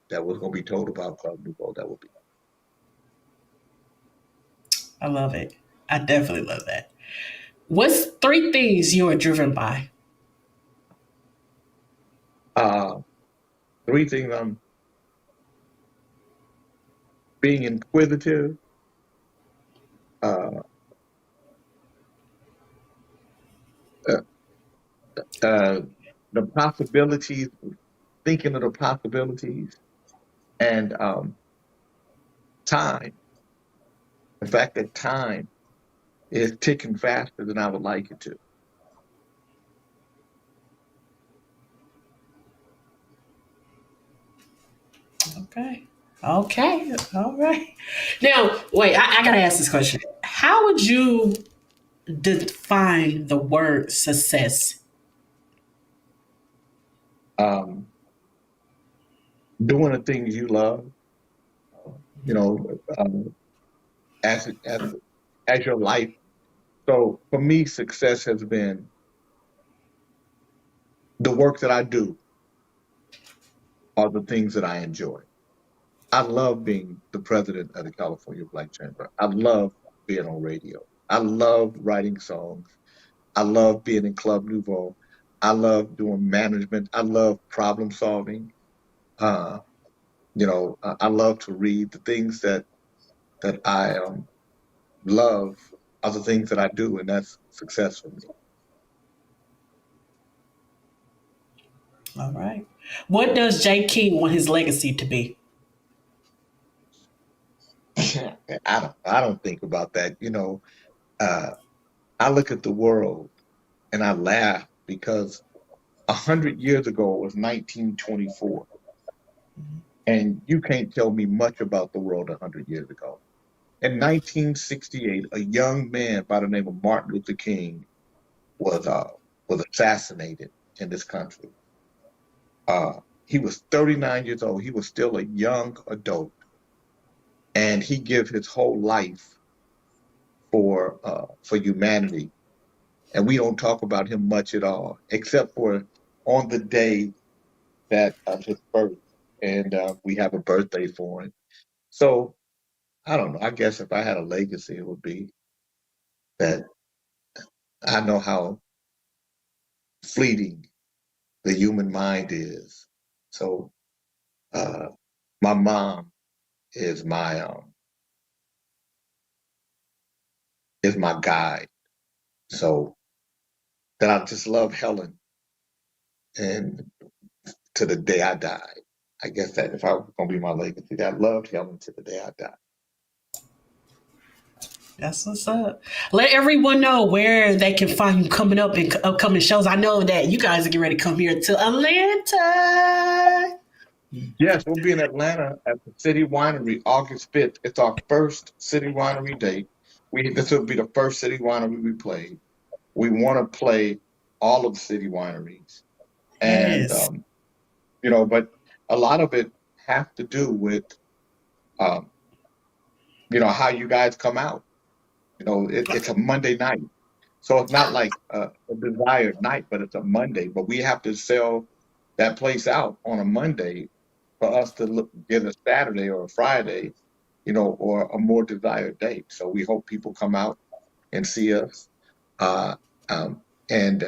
that was going to be told about Club Nouveau, that would be. I love it. I definitely love that. What's three things you are driven by? Uh, Three things: I'm being inquisitive, uh, uh, uh, the possibilities, thinking of the possibilities, and time. The fact that time is ticking faster than I would like it to. Okay. Okay. All right. Now, wait, I gotta ask this question. How would you define the word success? Um, Doing the things you love, you know, as as your life. So for me, success has been the work that I do are the things that I enjoy. I love being the president of the California Black Chamber. I love being on radio. I love writing songs. I love being in Club Nouveau. I love doing management. I love problem solving. Uh, I love to read. The things that I love are the things that I do, and that's success for All right. What does JayKing want his legacy to be? me. I don't think about that. Uh, I look at the world and I laugh because 100 years ago it was 1924, and you can't tell me much about the world 100 years ago. In 1968, a young man by the name of Martin Luther King was uh, was assassinated in this country. He was 39 years old. He was still a young adult, and he gave his whole life for humanity. And we don't talk about him much at all, except for on the day that of his birth, and we have a birthday for him. So I don't know. I guess if I had a legacy, it would be that I know how fleeting the human mind is. So uh, my mom is my guide. So that I just love Helen, and to the day I die. I guess that if I was gonna be my legacy, that I loved Helen to the day I die. That's what's up. Let everyone know where they can find you coming up in upcoming shows. I know that you guys are getting ready to come here to Atlanta. Yes, we'll be in Atlanta at the City Winery August 5th. It's our first City Winery date. This will be the first City Winery we play. We want to play all of the City Wineries, and Yes. but a lot of it has to do with um, how you guys come out. It's a Monday night. So it's not like a desired night, but it's a Monday. But we have to sell that place out on a Monday for us to get a Saturday or a Friday, or a more desired date. So we hope people come out and see us. Uh, and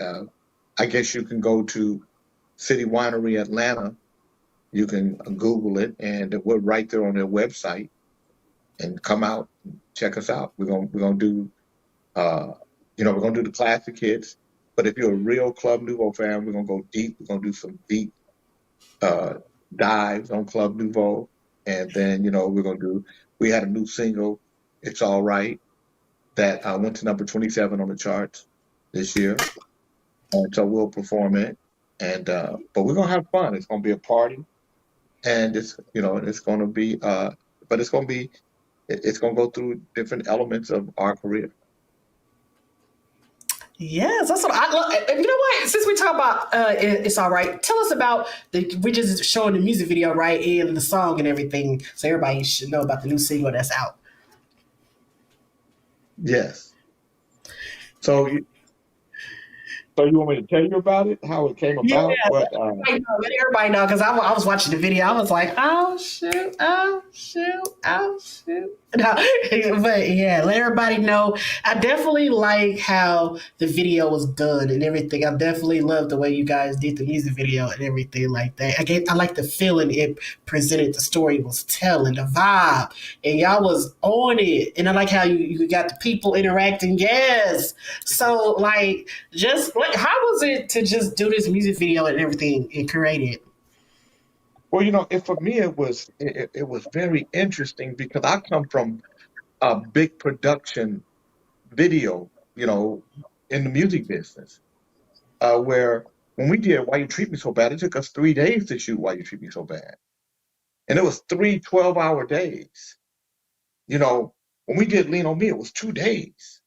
I guess you can go to City Winery Atlanta. You can Google it, and we're right there on their website. And come out and check us out. We're gonna do uh, we're gonna do the classic hits. But if you're a real Club Nouveau fan, we're gonna go deep. We're gonna do some deep uh, dives on Club Nouveau, and then we're gonna do. We had a new single, "It's All Right," that went to number 27 on the charts this year, and so we'll perform it. And but we're gonna have fun. It's gonna be a party, and it's gonna be but it's gonna go through different elements of our career. Yes, that's what I love. You know what? Since we talk about it's all right. Tell us about we're just showing the music video, right, and the song and everything, so everybody should know about the new single that's out. Yes. So so you want me to tell you about it, how it came Yeah, about? What? let everybody know because I was watching the video. I was like, oh shoot, oh shoot, oh shoot. No, but yeah, let everybody know. I definitely like how the video was done and everything. I definitely love the way you guys did the music video and everything like that. I like the feeling it presented. The story was telling the vibe, and y'all was on it. And I like how you got the people interacting. Yes, so like just like how was it to just do this music video and everything and create it? Well, for me, it was very interesting because I come from a big production video, in the music business, where when we did "Why You Treat Me So Bad," it took us 3 days to shoot "Why You Treat Me So Bad," and it was three 12-hour days. You know, when we did "Lean on Me," it was 2 days.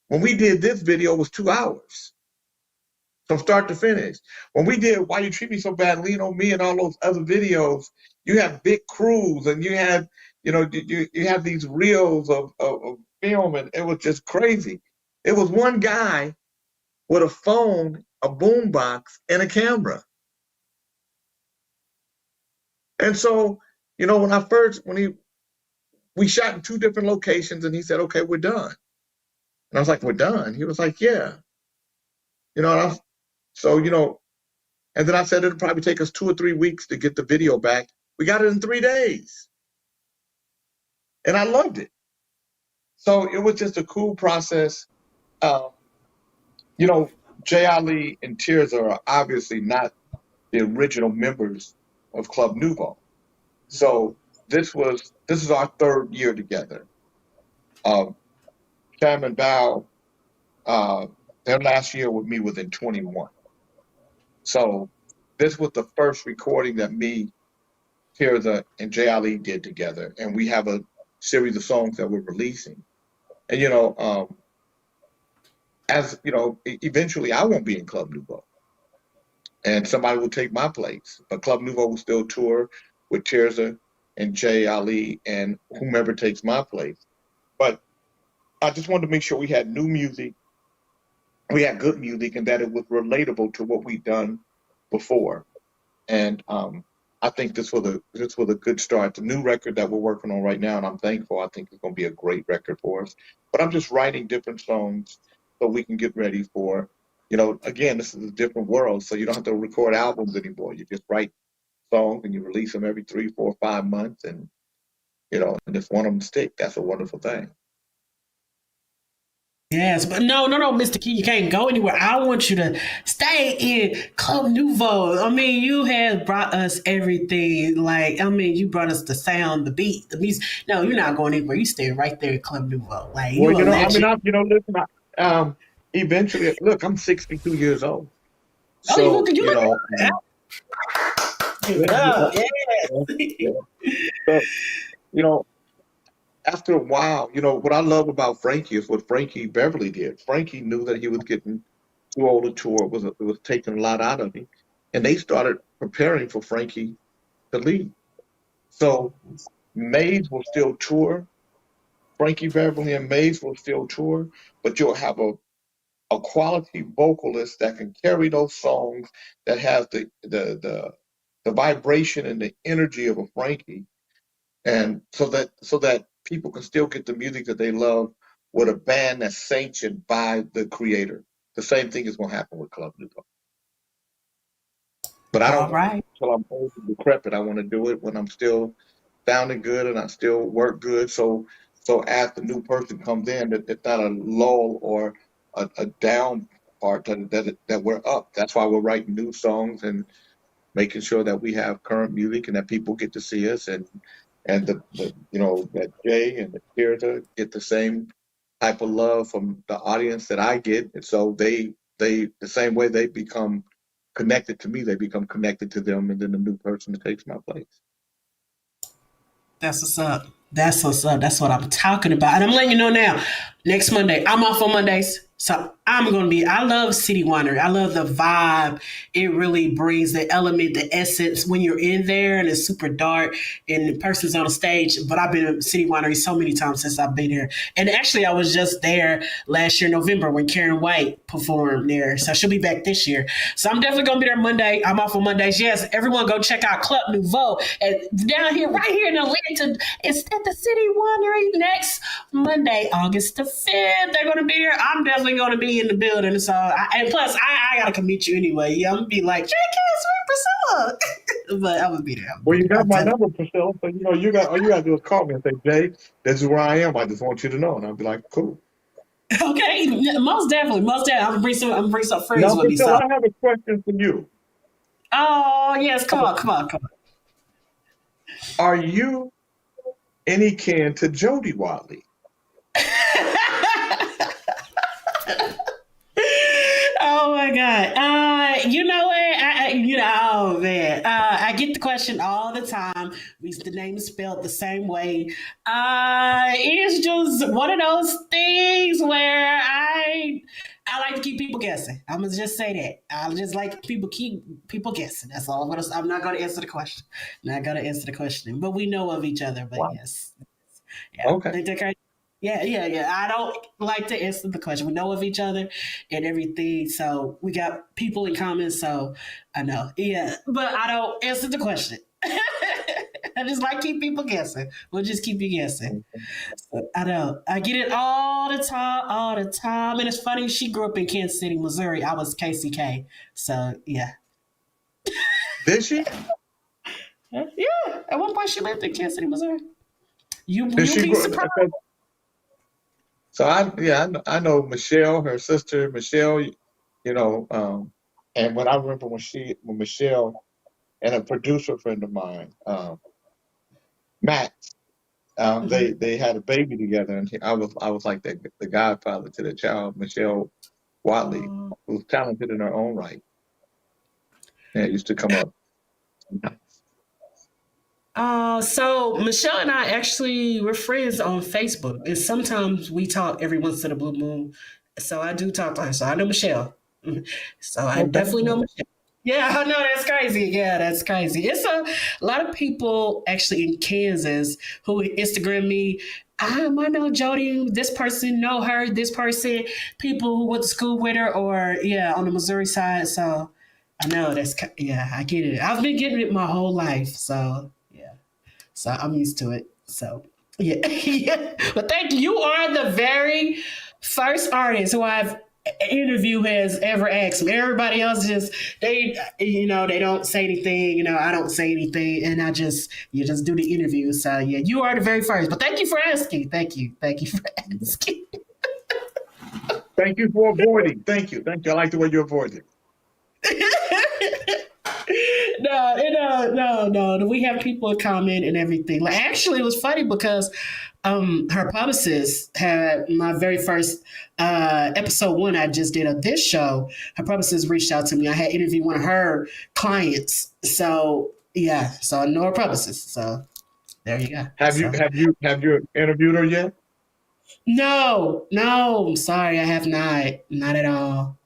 When we did this video, it was 2 hours from start to finish. When we did "Why You Treat Me So Bad," "Lean on Me," and all those other videos, you have big crews, and you had, you have these reels of film, and it was just crazy. It was one guy with a phone, a boombox, and a camera. And so, we shot in two different locations, and he said, "Okay, we're done." And I was like, "We're done?" He was like, "Yeah." You know, and I was, so and then I said it'll probably take us 2 or 3 weeks to get the video back. We got it in 3 days, and I loved it. So it was just a cool process. Um, you know, Jay Ali and Tirza are obviously not the original members of Club Nouveau. So this is our third year together. Um, Cam and Val, uh, their last year with me was in 21. So this was the first recording that me, Tirza, and Jay Ali did together, and we have a series of songs that we're releasing. And as eventually I won't be in Club Nouveau. and somebody would take my place. But Club Nouveau will still tour with Tirza and Jay Ali and whomever takes my place. But I just wanted to make sure we had new music, we had good music, and that it was relatable to what we'd done before. And I think this was a good start. The new record that we're working on right now, and I'm thankful. I think it's going to be a great record for us. But I'm just writing different songs so we can get ready for, again, this is a different world, so you don't have to record albums anymore. You just write songs and you release them every 3, 4, 5 months, and and if one of them stick, that's a wonderful thing. Yes, but no, Mr. Key, you can't go anywhere. I want you to stay in Club Nouveau. I mean, you have brought us everything. Like, I mean, you brought us the sound, the beat, the music. No, you're not going anywhere. You stay right there at Club Nouveau. Like, Well, you a I mean, legend. listen, eventually, look, I'm 62 years old, Oh, you look, so you look. yeah, Oh, yeah, yes. yeah. So, you know, after a while, what I love about Frankie is what Frankie Beverly did. Frankie knew that he was getting too old to tour. It was taking a lot out of him, and they started preparing for Frankie to leave. So Mays will still tour. Frankie Beverly and Mays will still tour, but you'll have a quality vocalist that can carry those songs, that has the vibration and the energy of a Frankie, and so that people can still get the music that they love with a band that's sanctioned by the creator. The same thing is going to happen with Club Nouveau. But I All don't want to right. until I'm old and decrepit. I want to do it when I'm still sounding good and I still work good. So as the new person comes in, that it's not a lull or a down part, that we're up. That's why we're writing new songs and making sure that we have current music and that people get to see us, and that Jay and the Tirza get the same type of love from the audience that I get, and so they the same way they become connected to me, they become connected to them, and then the new person that takes my place. That's what's up. That's what's up. That's what I'm talking about. And I'm letting you know now, next Monday, I'm off on Mondays. So I'm going to be, I love City Winery. I love the vibe. It really brings the element, the essence when you're in there and it's super dark and the person's on the stage. But I've been to City Winery so many times since I've been here. And actually, I was just there last year, November, when Karen White performed there. So she'll be back this year. So I'm definitely going to be there Monday. I'm off on Mondays. Yes, everyone go check out Club Nouveau. And down here, right here in Atlanta, it's at the City Winery next Monday, August the 5th. They're going to be here. I'm definitely going to be in the building. So, and plus, I got to come meet you anyway. Yeah, I'm going to be like, JayKing, Priscilla. But I'm going to be there. I'm Well, going to you be there. got I'll my tell you. number, Priscilla, so you got all you got to do is call me and say, Jay, this is where I am. I just want you to know, and I'll be like, cool. Okay, most definitely, most definitely. I'm gonna bring some friends Now, with me. Priscilla, So, I have a question for you. oh yes, come on, come on, come on. Are you any kin to Jody Watley? Oh my god. You know what? Oh man. I get the question all the time. The name is spelled the same way. It's just one of those things where I like to keep people guessing. I'm gonna just say that. I just like people keep people guessing. That's all I'm not gonna answer the question. Not gonna answer the question. But we know of each other. But Wow. yes, yeah. Okay. Yeah. I don't like to answer the question. We know of each other and everything, so we got people in common. So I know, yeah, but I don't answer the question. I just like keep people guessing. We'll just keep you guessing. So, I know. I get it all the time, and it's funny. She grew up in Kansas City, Missouri. I was KCK, so yeah, Did she? yeah. At one point, she lived in Kansas City, Missouri. Did You'll she be grow? surprised. So I know Michelle, her sister Michelle, and when I remember when Michelle and a producer friend of mine, Matt, Mhm. they had a baby together, and I was like the godfather to the child, Michelle Watley, Oh. who was talented in her own right, and it used to come up sometimes. So Michelle and I actually we're friends on Facebook, and sometimes we talk every once in a blue moon. So I do talk to her. So I know Michelle. Mhm. So I Okay. definitely know Michelle. Yeah, I know that's crazy. Yeah, that's crazy. It's a lot of people actually in Kansas who Instagram me. I might know Jody. This person know her. This person, people who went to school with her, or yeah, on the Missouri side. So I know yeah, I get it. I've been getting it my whole life. So yeah, so I'm used to it. So yeah, yeah. But thank you. You are the very first artist who I've interview has ever asked me. Everybody else just they don't say anything. I don't say anything, and you just do the interview. So yeah, you are the very first. But thank you for asking. Thank you for asking. Thank you for avoiding. Thank you. Thank you. I like the way you avoided. No. We have people comment and everything. Like actually, it was funny because her publicist had my very first episode one I just did of this show. Her publicist reached out to me. I had interviewed one of her clients. So yeah, so I know her publicist. So there you go. Have you interviewed her yet? No, I'm sorry, I have not at all.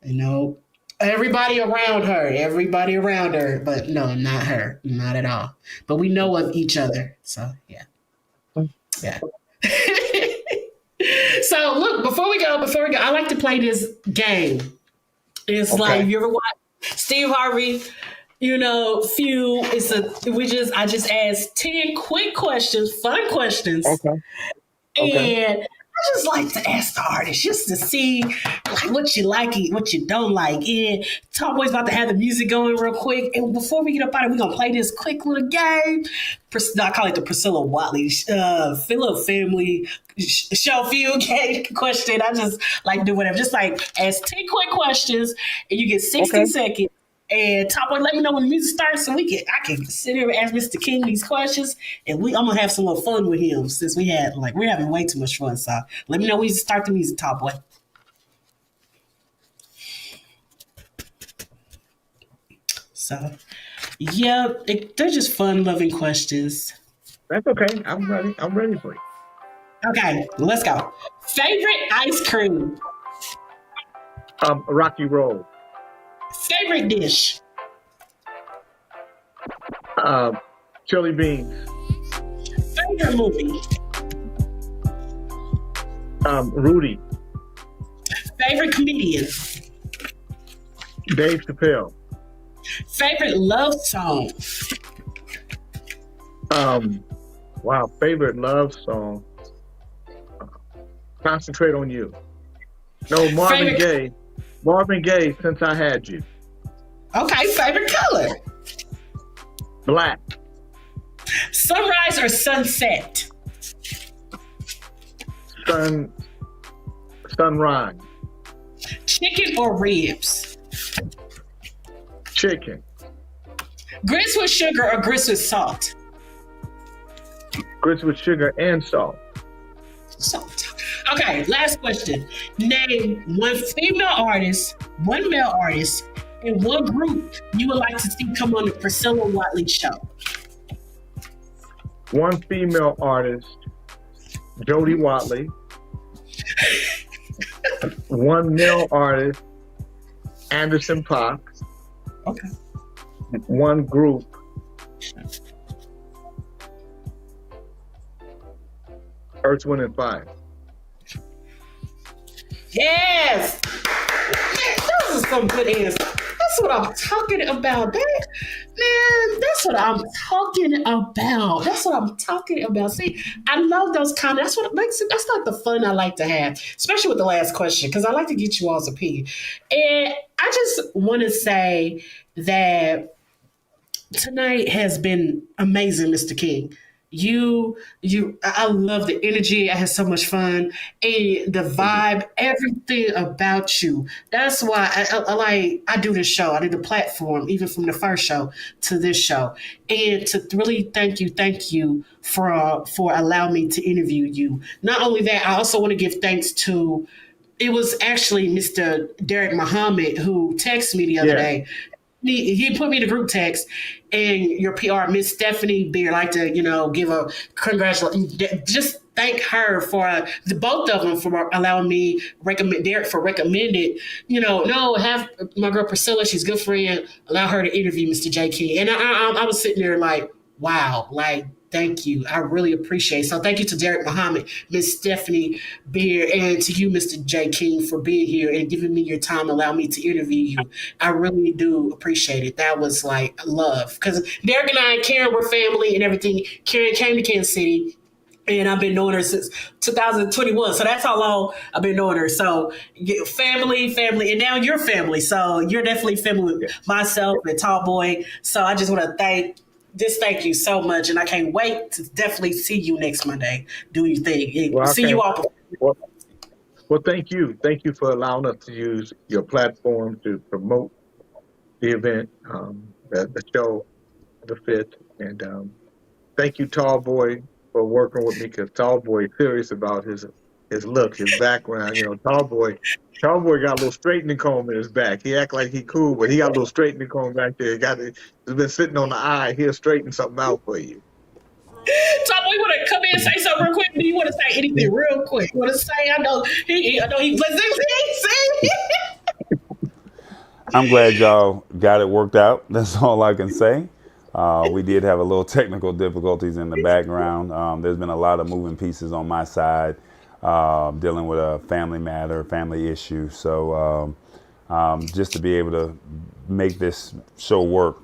No, everybody around her, but no, not her, not at all. But we know of each other, so yeah, yeah. So look, before we go, I like to play this game. It's like you ever watch Steve Harvey? Few. I just asked 10 quick questions, fun questions. Okay. And I just like to ask the artist just to see like what you like, what you don't like. And Tom Boy's about to have the music going real quick. And before we get up out of it, we're gonna play this quick little game. I call it the Pricilla Watley Philip family show few game question. I just like to do whatever. Just like ask 10 quick questions and you get 60 seconds. And Top Boy, let me know when the music starts so I can sit here and ask Mr. King these questions, and I'm gonna have some little fun with him since we're having way too much fun. So let me know when you start the music, Top Boy. So yeah, they're just fun, loving questions. That's okay. I'm ready. I'm ready for you. Okay, let's go. Favorite ice cream? Rocky Road. Favorite dish? Chili beans. Favorite movie? Rudy. Favorite comedian? Dave Chappelle. Favorite love song? Wow. Favorite love song. Concentrate on You. No, Marvin Gaye. Marvin Gaye, Since I Had You. Okay, favorite color? Black. Sunrise or sunset? Sunrise. Chicken or ribs? Chicken. Grits with sugar or grits with salt? Grits with sugar and salt. Salt. Okay, last question. Name one female artist, one male artist, and one group you would like to see come on the Pricilla Watley show. One female artist, Jody Watley. One male artist, Anderson .Paak. Okay. One group, Earth, Wind, and Fire. Yes! Man, those are some good answers. That's what I'm talking about. That's what I'm talking about. That's what I'm talking about. See, I love those comments. That's what makes it. That's like the fun I like to have, especially with the last question, because I like to get you all's opinion. And I just want to say that tonight has been amazing, Mr. King. I love the energy. I had so much fun, and the vibe, everything about you. That's why I do this show. I do the platform, even from the first show to this show, and to really thank you for allowing me to interview you. Not only that, I also want to give thanks to. It was actually Mr. Derek Muhammad who texted me the other day. He put me in a group text, and your PR, Miss Stephanie Beer, like to give a congratulations. Just thank her for both of them for allowing me recommend Derek for recommended. No, have my girl Priscilla. She's a good friend. Allow her to interview Mr. JayKing, and I was sitting there like, wow, like thank you. I really appreciate it. So thank you to Derek Muhammad, Miss Stephanie Beard, and to you, Mr. JayKing, for being here and giving me your time, allow me to interview you. I really do appreciate it. That was like love. Because Derek and I and Karen were family and everything. Karen came to Kansas City and I've been knowing her since 2021. So that's how long I've been knowing her. So family, and now you're family. So you're definitely family with myself and Tall Boy. So I just want to thank you so much, and I can't wait to definitely see you next Monday. Do your thing. Well, I See you can't. all. Well, well, thank you. Thank you for allowing us to use your platform to promote the event, the show, the fit. And thank you, Tall Boy, for working with me because Tall Boy is serious about his look, his background. Tall Boy got a little straightening comb in his back. He act like he cool, but he got a little straightening comb back there. It's been sitting on the eye. He'll straighten something out for you. Tom, you want to come in and say something real quick? Do you want to say anything real quick? You want to say? I know he. See. I'm glad y'all got it worked out. That's all I can say. We did have a little technical difficulties in the background. There's been a lot of moving pieces on my side, dealing with a family matter, family issue. So just to be able to make this show work,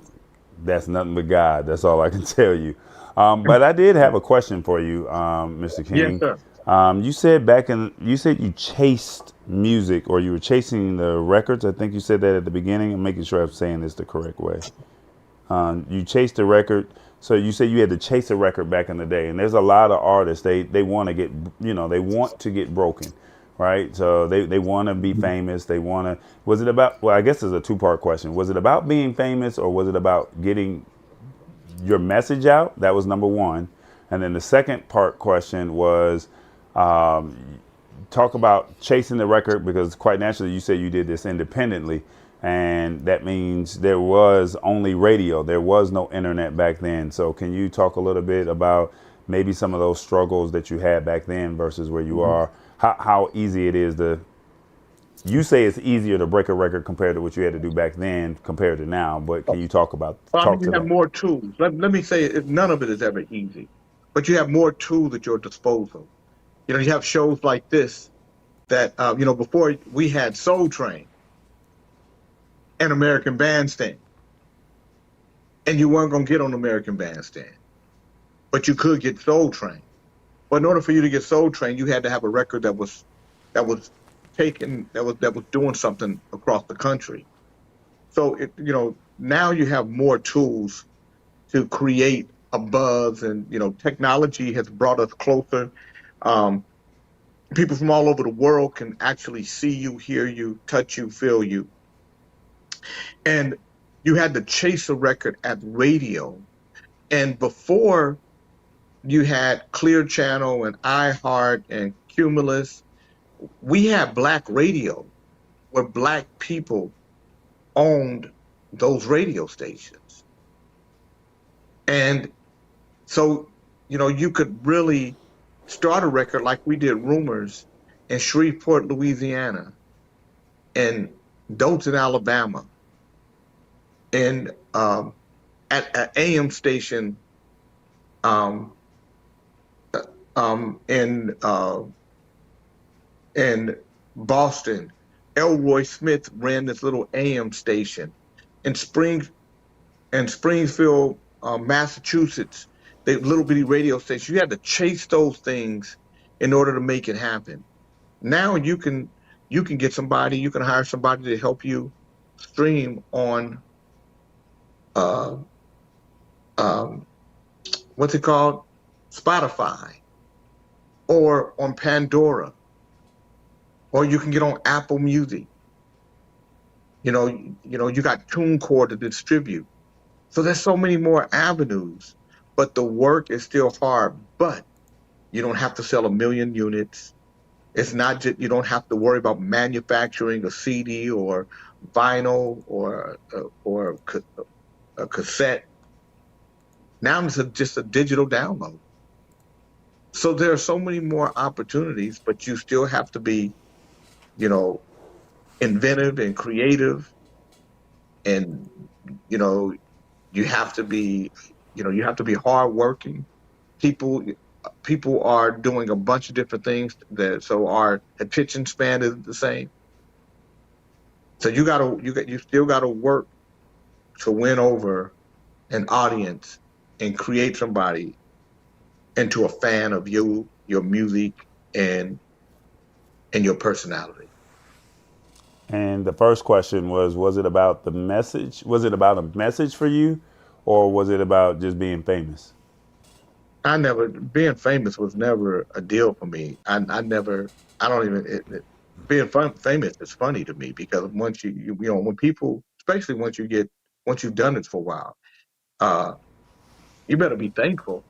that's nothing but God. That's all I can tell you. But I did have a question for you, Mr. Yes, King. sir. You said you chased music, or you were chasing the records. I think you said that at the beginning. I'm making sure I'm saying this the correct way. You chased the record. So you said you had to chase a record back in the day, and there's a lot of artists. They want to get, they want to get broken, right? So they want to be famous. They want to. Was it about? Well, I guess it's a two-part question. Was it about being famous, or was it about getting your message out? That was number one. And then the second part question was, talk about chasing the record, because quite naturally you said you did this independently, and that means there was only radio. There was no internet back then. So can you talk a little bit about maybe some of those struggles that you had back then versus where you are, how easy it is to, you say it's easier to break a record compared to what you had to do back then compared to now, but can you talk about, Well, I talk mean, to you have that? more tools. Let me say, none of it is ever easy, but you have more tools at your disposal. You have shows like this that, before we had Soul Train and American Bandstand, and you weren't going to get on American Bandstand, but you could get Soul Train. But in order for you to get Soul Train, you had to have a record that was taken, that was doing something across the country. So now you have more tools to create a buzz, and technology has brought us closer. Um, People from all over the world can actually see you, hear you, touch you, feel you. And you had to chase a record at radio. And before you had Clear Channel and iHeart and Cumulus, we had black radio where black people owned those radio stations. And so, you could really start a record like we did Rumors in Shreveport, Louisiana, and Dothan, Alabama, and at an AM station um, in Boston. Elroy Smith ran this little AM station in Springfield, Massachusetts. The little bitty radio station. You had to chase those things in order to make it happen. Now you can get somebody, you can hire somebody to help you stream on uh, um, what's it called, Spotify, or on Pandora, or you can get on Apple Music. You got TuneCore to distribute. So there's so many more avenues, but the work is still hard. But you don't have to sell 1 million units. It's not just, you don't have to worry about manufacturing a CD or vinyl or a cassette. Now it's just a digital download. So there are so many more opportunities, but you still have to be, you know, inventive and creative, and you know, you have to be, you have to be hardworking. People people are doing a bunch of different things that so our attention span isn't the same. So you still gotta work to win over an audience and create somebody into a fan of you, your music, and and your personality. And the first question was it about the message? Was it about a message for you, or was it about just being famous? I never being famous was never a deal for me. I never I don't even being famous is funny to me because once when people, especially once you've done it for a while, uh you better be thankful.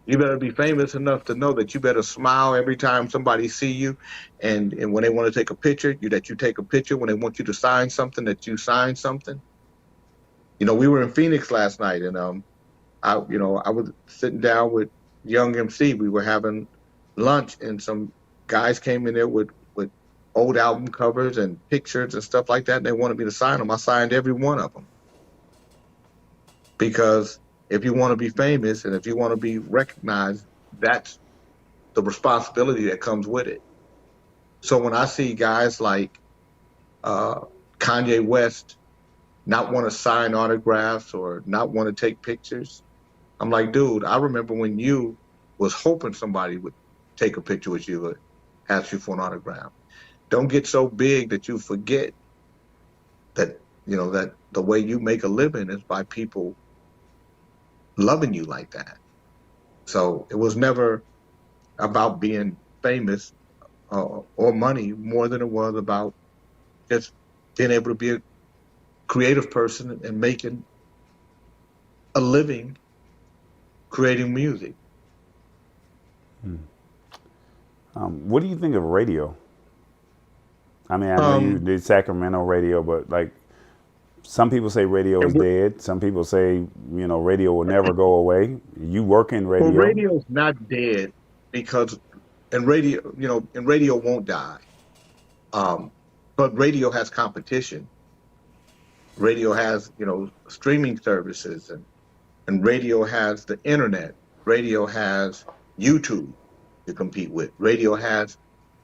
You better be famous enough to know that you better smile every time somebody see you, and when they want to take a picture, you take a picture. When they want you to sign something, that you sign something. We were in Phoenix last night, and I was sitting down with Young MC. We were having lunch, and some guys came in there with old album covers and pictures and stuff like that, and they wanted me to sign them. I signed every one of them because if you want to be famous and if you want to be recognized, that's the responsibility that comes with it. So when I see guys like uh, Kanye West not want to sign autographs or not want to take pictures, I'm like, dude, I remember when you was hoping somebody would take a picture with you or ask you for an autograph. Don't get so big that you forget that that the way you make a living is by people loving you like that. So it was never about being famous or money more than it was about just being able to be a creative person and making a living creating music. What do you think of radio? I mean, I know you Um, did Sacramento radio, but like some people say radio is and dead. Some people say, radio will never go away. You work in well, radio. radio's not dead because and radio, and radio won't die. Um, but radio has competition. Radio has, streaming services, and radio has the internet. Radio has YouTube to compete with. Radio has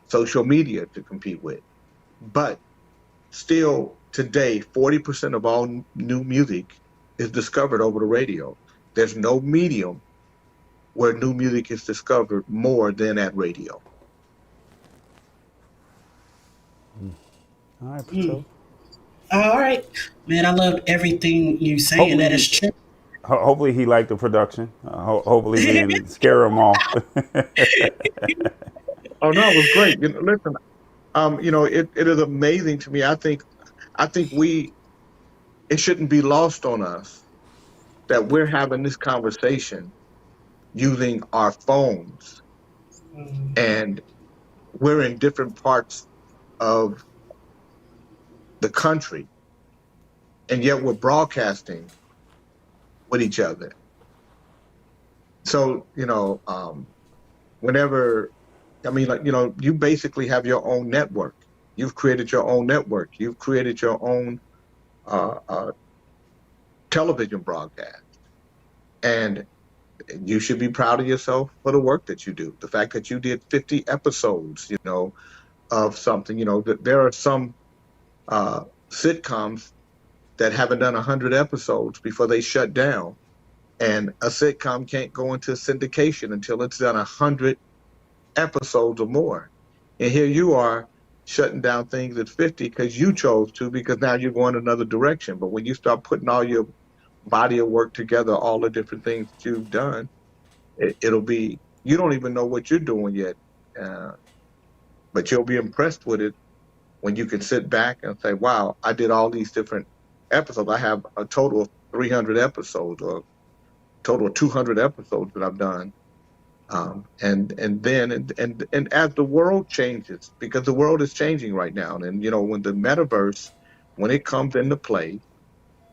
social media to compete with. But still today, 40% of all new music is discovered over the radio. There's no medium where new music is discovered more than at radio. All right, Priscilla. All right, man. I loved everything you saying. Hopefully, That is true. hopefully he liked the production. Hopefully we didn't scare him off. Oh no, it was great. Listen, it is amazing to me. I think it shouldn't be lost on us that we're having this conversation using our phones, and we're in different parts of the country, and yet we're broadcasting with each other. So, whenever, I mean, like, you basically have your own network. You've created your own network. You've created your own uh, uh, television broadcast. And you should be proud of yourself for the work that you do. The fact that you did 50 episodes, of something, that there are some uh, sitcoms that haven't done 100 episodes before they shut down. And a sitcom can't go into syndication until it's done 100 episodes or more. And here you are shutting down things at 50 because you chose to, because now you're going another direction. But when you start putting all your body of work together, all the different things that you've done, it'll be, you don't even know what you're doing yet. Uh, but you'll be impressed with it when you can sit back and say, wow, I did all these different episodes. I have a total of 300 episodes or total of 200 episodes that I've done. And then and as the world changes, because the world is changing right now, and when the metaverse, when it comes into play,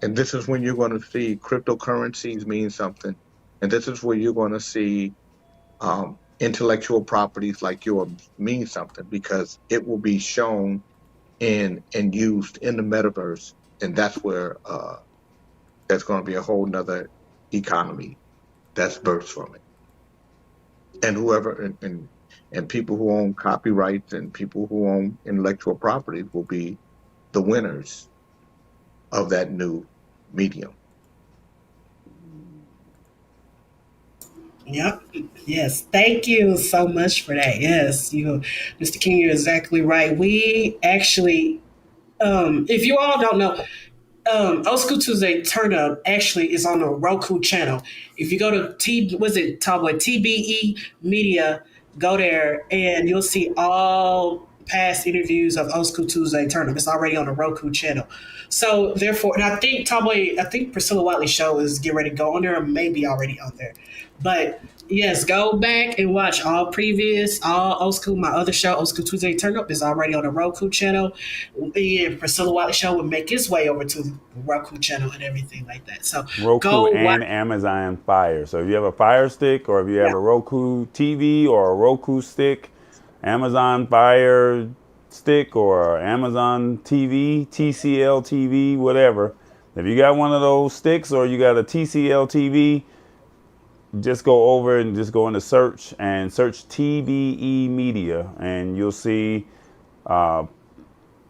and this is when you're going to see cryptocurrencies mean something, and this is where you're going to see intellectual properties like yours mean something because it will be shown and used in the metaverse, and that's where there's going to be a whole nother economy that's birthed from it. And whoever and people who own copyrights and people who own intellectual property will be the winners of that new medium. Yep. Yes. Thank you so much for that. Yes, Mr. King, you're exactly right. We actually, if you all don't know, Old School Tuesday Turn Up actually is on the Roku channel. If you go to was it Tallboy TBE Media, go there and you'll see all past interviews of Old School Tuesday Turn Up. It's already on the Roku channel. So therefore, and I think Pricilla Watley show is getting ready to go on there, or maybe already on there. But yes, go back and watch all Old School, my other show, Old School Tuesday Turn Up, is already on the Roku channel. And Pricilla Watley show will make its way over to the Roku channel and everything like that. So Roku go and watch. Amazon Fire. So if you have a Fire Stick, or if you have a Roku TV or a Roku stick, Amazon Fire Stick or Amazon TV, TCL TV, whatever. If you got one of those sticks or you got a TCL TV, just go over and just go into search and search TBE Media, and you'll see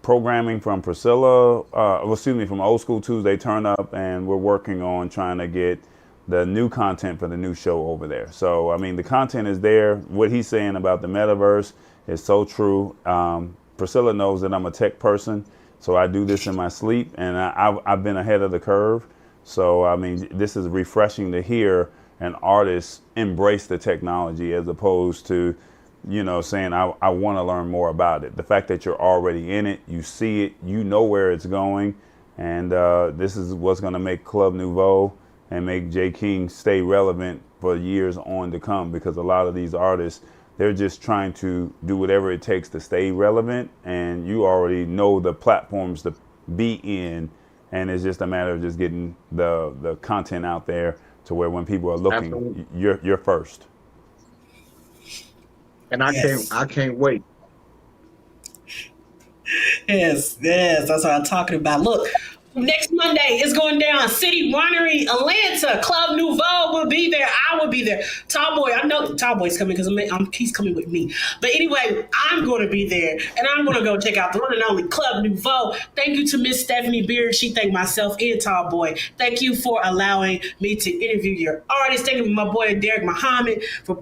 programming from Pricilla, from Old School Tuesday Turn Up, and we're working on trying to get the new content for the new show over there. So, I mean, the content is there. What he's saying about the metaverse is so true. Pricilla knows that I'm a tech person, so I do this in my sleep, and I've been ahead of the curve. So, I mean, this is refreshing to hear an artist embrace the technology as opposed to, saying, I want to learn more about it. The fact that you're already in it, you see it, you know where it's going, and this is what's going to make Club Nouveau and make JayKing stay relevant for years on to come, because a lot of these artists, they're just trying to do whatever it takes to stay relevant, and you already know the platforms to be in, and it's just a matter of just getting the content out there to where when people are looking, Absolutely. you're first. And Yes. I can't wait. Yes, that's what I'm talking about. Look, next Monday is going down. City Winery, Atlanta. Club Nouveau will be there. I will be there. Tallboy, I know Tallboy's coming because he's coming with me. But anyway, I'm going to be there, and I'm going to go check out the one and only Club Nouveau. Thank you to Miss Stephanie Beard. She thanked myself and Tallboy. Thank you for allowing me to interview your artist. Thank you to my boy Derek Muhammad for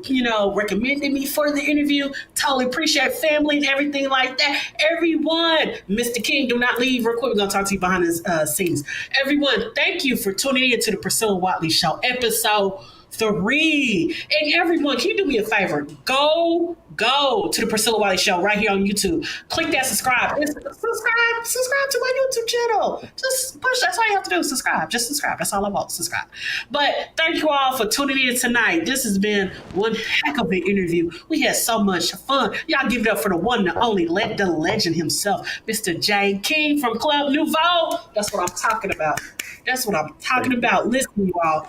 recommending me for the interview. Totally appreciate family and everything like that. Everyone, Mr. King, do not leave. Real quick, we're going to talk to you behind the scenes. Everyone, thank you for tuning in to the Pricilla Watley Show, episode 3. And everyone, can you do me a favor? Go to the Pricilla Watley Show right here on YouTube. Click that subscribe. Subscribe to my YouTube channel. Just push. That's all you have to do. Subscribe. Just subscribe. That's all I want. Subscribe. But thank you all for tuning in tonight. This has been one heck of an interview. We had so much fun. Y'all give it up for the one and only, the legend himself, Mr. JayKing from Club Nouveau. That's what I'm talking about. That's what I'm talking about. Listen, you all.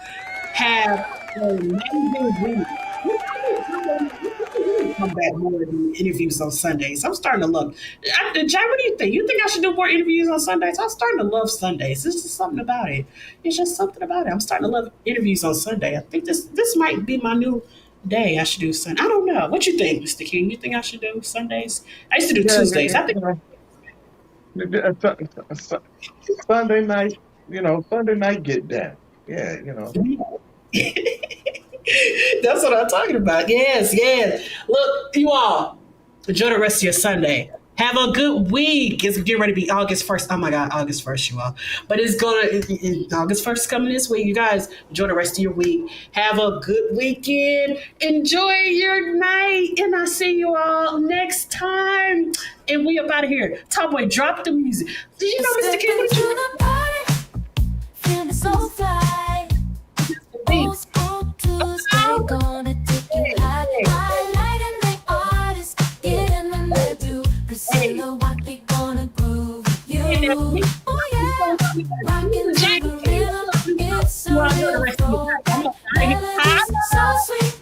Have an amazing week. Come back more than interviews on Sundays. I'm starting to look. Jay, what do you think? You think I should do more interviews on Sundays? I'm starting to love Sundays. There's just something about it. It's just something about it. I'm starting to love interviews on Sunday. I think this might be my new day. I should do Sunday. I don't know. What you think, Mr. King? You think I should do Sundays? I used to do Tuesdays. I think. Sunday night, Sunday night get down. Yeah, That's what I'm talking about. Yes. Look, you all, enjoy the rest of your Sunday. Have a good week. It's getting ready to be August 1st. Oh my God, August 1st, you all. But August 1st coming this week. You guys, enjoy the rest of your week. Have a good weekend. Enjoy your night. And I'll see you all next time. And we up out of here. Top Boy, drop the music. Did you know, Mr. King? To the party, feeling so fly. Old School Tuesday, gonna take you high. Highlight and the artists, get in the middle. Pricilla Watley gonna groove with you. Oh yeah, rockin' to the rhythm, it's so real. Melodies so sweet.